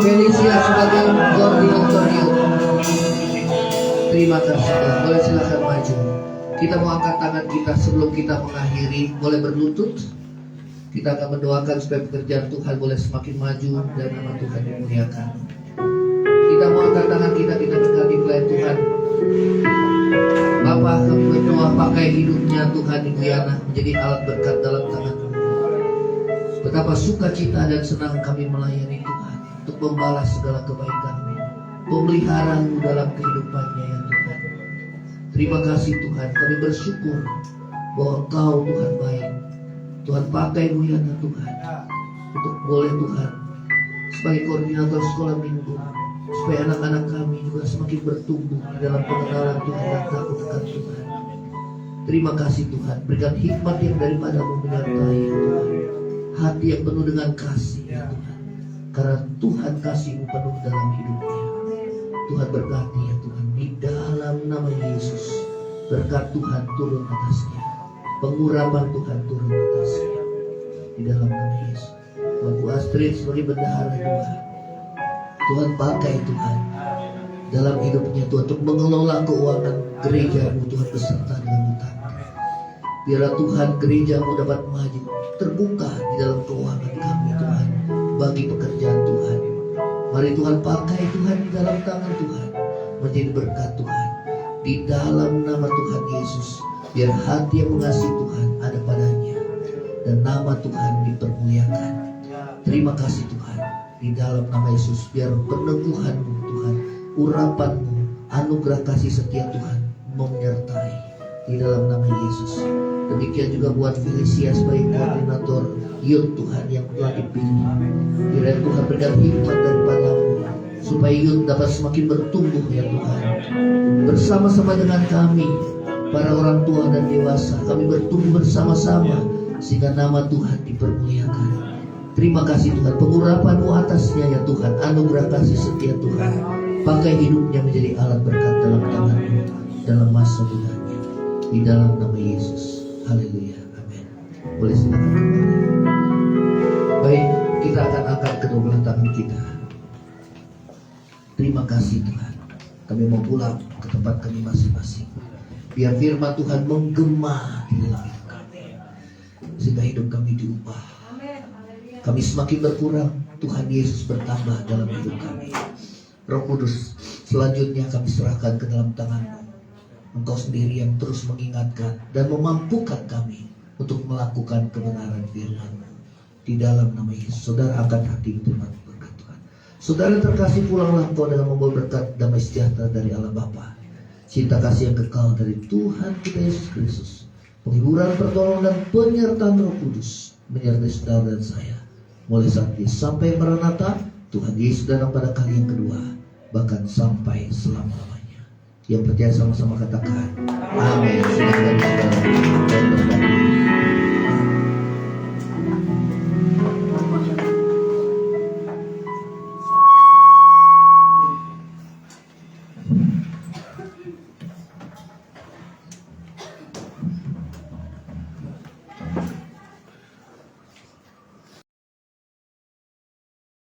Felicia sebagai koordinator youth. Terima kasih Tuhan. Boleh silakan maju. Kita mau angkat tangan kita sebelum kita mengakhiri. Boleh berlutut. Kita akan mendoakan supaya pekerjaan Tuhan boleh semakin maju dan nama Tuhan dimuliakan. Kita mau angkat tangan kita berkati pelayan Tuhan. Bapa, kami berdoa pakai hidupnya Tuhan Ibu Yana menjadi alat berkat dalam tangan-Mu. Betapa sukacita dan senang kami melayani Tuhan untuk membalas segala kebaikan-Mu, pemeliharaanmu dalam kehidupannya ya Tuhan. Terima kasih Tuhan, kami bersyukur bahwa Engkau Tuhan baik. Tuhan pakai Bu Yana Tuhan untuk boleh Tuhan sebagai koordinator sekolah minggu, supaya anak-anak kami juga semakin bertumbuh di dalam pengenalan Tuhan dan takut akan Tuhan. Terima kasih Tuhan, berikan hikmat yang daripada-Mu menyertai ya Tuhan, hati yang penuh dengan kasih ya Tuhan, karena Tuhan kasih-Mu penuh dalam hidupnya. Tuhan berkati ya Tuhan, di dalam nama Yesus. Berkat Tuhan turun atasnya, pengurapan Tuhan turun atasnya, di dalam nama Yesus. Bu Astrid sebagai bendahara 2, Tuhan pakai Tuhan dalam hidupnya Tuhan untuk mengelola keuangan gereja-Mu Tuhan beserta dengan utang. Biarlah Tuhan gereja-Mu dapat maju, terbuka di dalam keuangan kami Tuhan, bagi pekerjaan Tuhan. Mari Tuhan pakai Tuhan di dalam tangan Tuhan, menjadi berkat Tuhan. Di dalam nama Tuhan Yesus, biar hati yang mengasihi Tuhan ada padanya, dan nama Tuhan dipermuliakan. Terima kasih Tuhan, di dalam nama Yesus, biar peneguhan-Mu Tuhan, urapan-Mu, anugerah kasih setia Tuhan menyertai di dalam nama Yesus. Demikian juga buat Felicia sebagai koordinator youth Tuhan yang telah dipilih. Kiranya Tuhan berikan hikmat daripada-Mu supaya youth dapat semakin bertumbuh ya Tuhan. Bersama-sama dengan kami, para orang tua dan dewasa, kami bertumbuh bersama-sama sehingga nama Tuhan dipermuliakan. Terima kasih Tuhan, pengurapan-Mu atasnya ya Tuhan, anugerah kasih setia Tuhan. Pakai hidupnya menjadi alat berkat dalam tangan-Mu dalam masa mudanya, di dalam nama Yesus. Haleluya, amin. Boleh silakan kembali. Baik, kita akan angkat kedua belah tangan kita. Terima kasih Tuhan, kami mau pulang ke tempat kami masing-masing. Biar firman Tuhan menggema di dalam hidup kami, sehingga hidup kami diubah. Kami semakin berkurang, Tuhan Yesus bertambah dalam hidup kami. Roh Kudus, selanjutnya kami serahkan ke dalam tangan-Mu. Engkau sendiri yang terus mengingatkan dan memampukan kami untuk melakukan kebenaran firman-Mu. Di dalam nama Yesus, saudara angkat hati firman berkat Tuhan. Saudara terkasih, pulanglah engkau dengan membawa berkat damai sejahtera dari Allah Bapa, cinta kasih yang kekal dari Tuhan kita Yesus Kristus, penghiburan, pertolongan, dan penyertaan Roh Kudus menyertai saudara dan saya mulai saat ini sampai Maranatha, Tuhan Yesus datang pada kali yang kedua, bahkan sampai selama-lamanya. Yang percaya sama-sama katakan amin.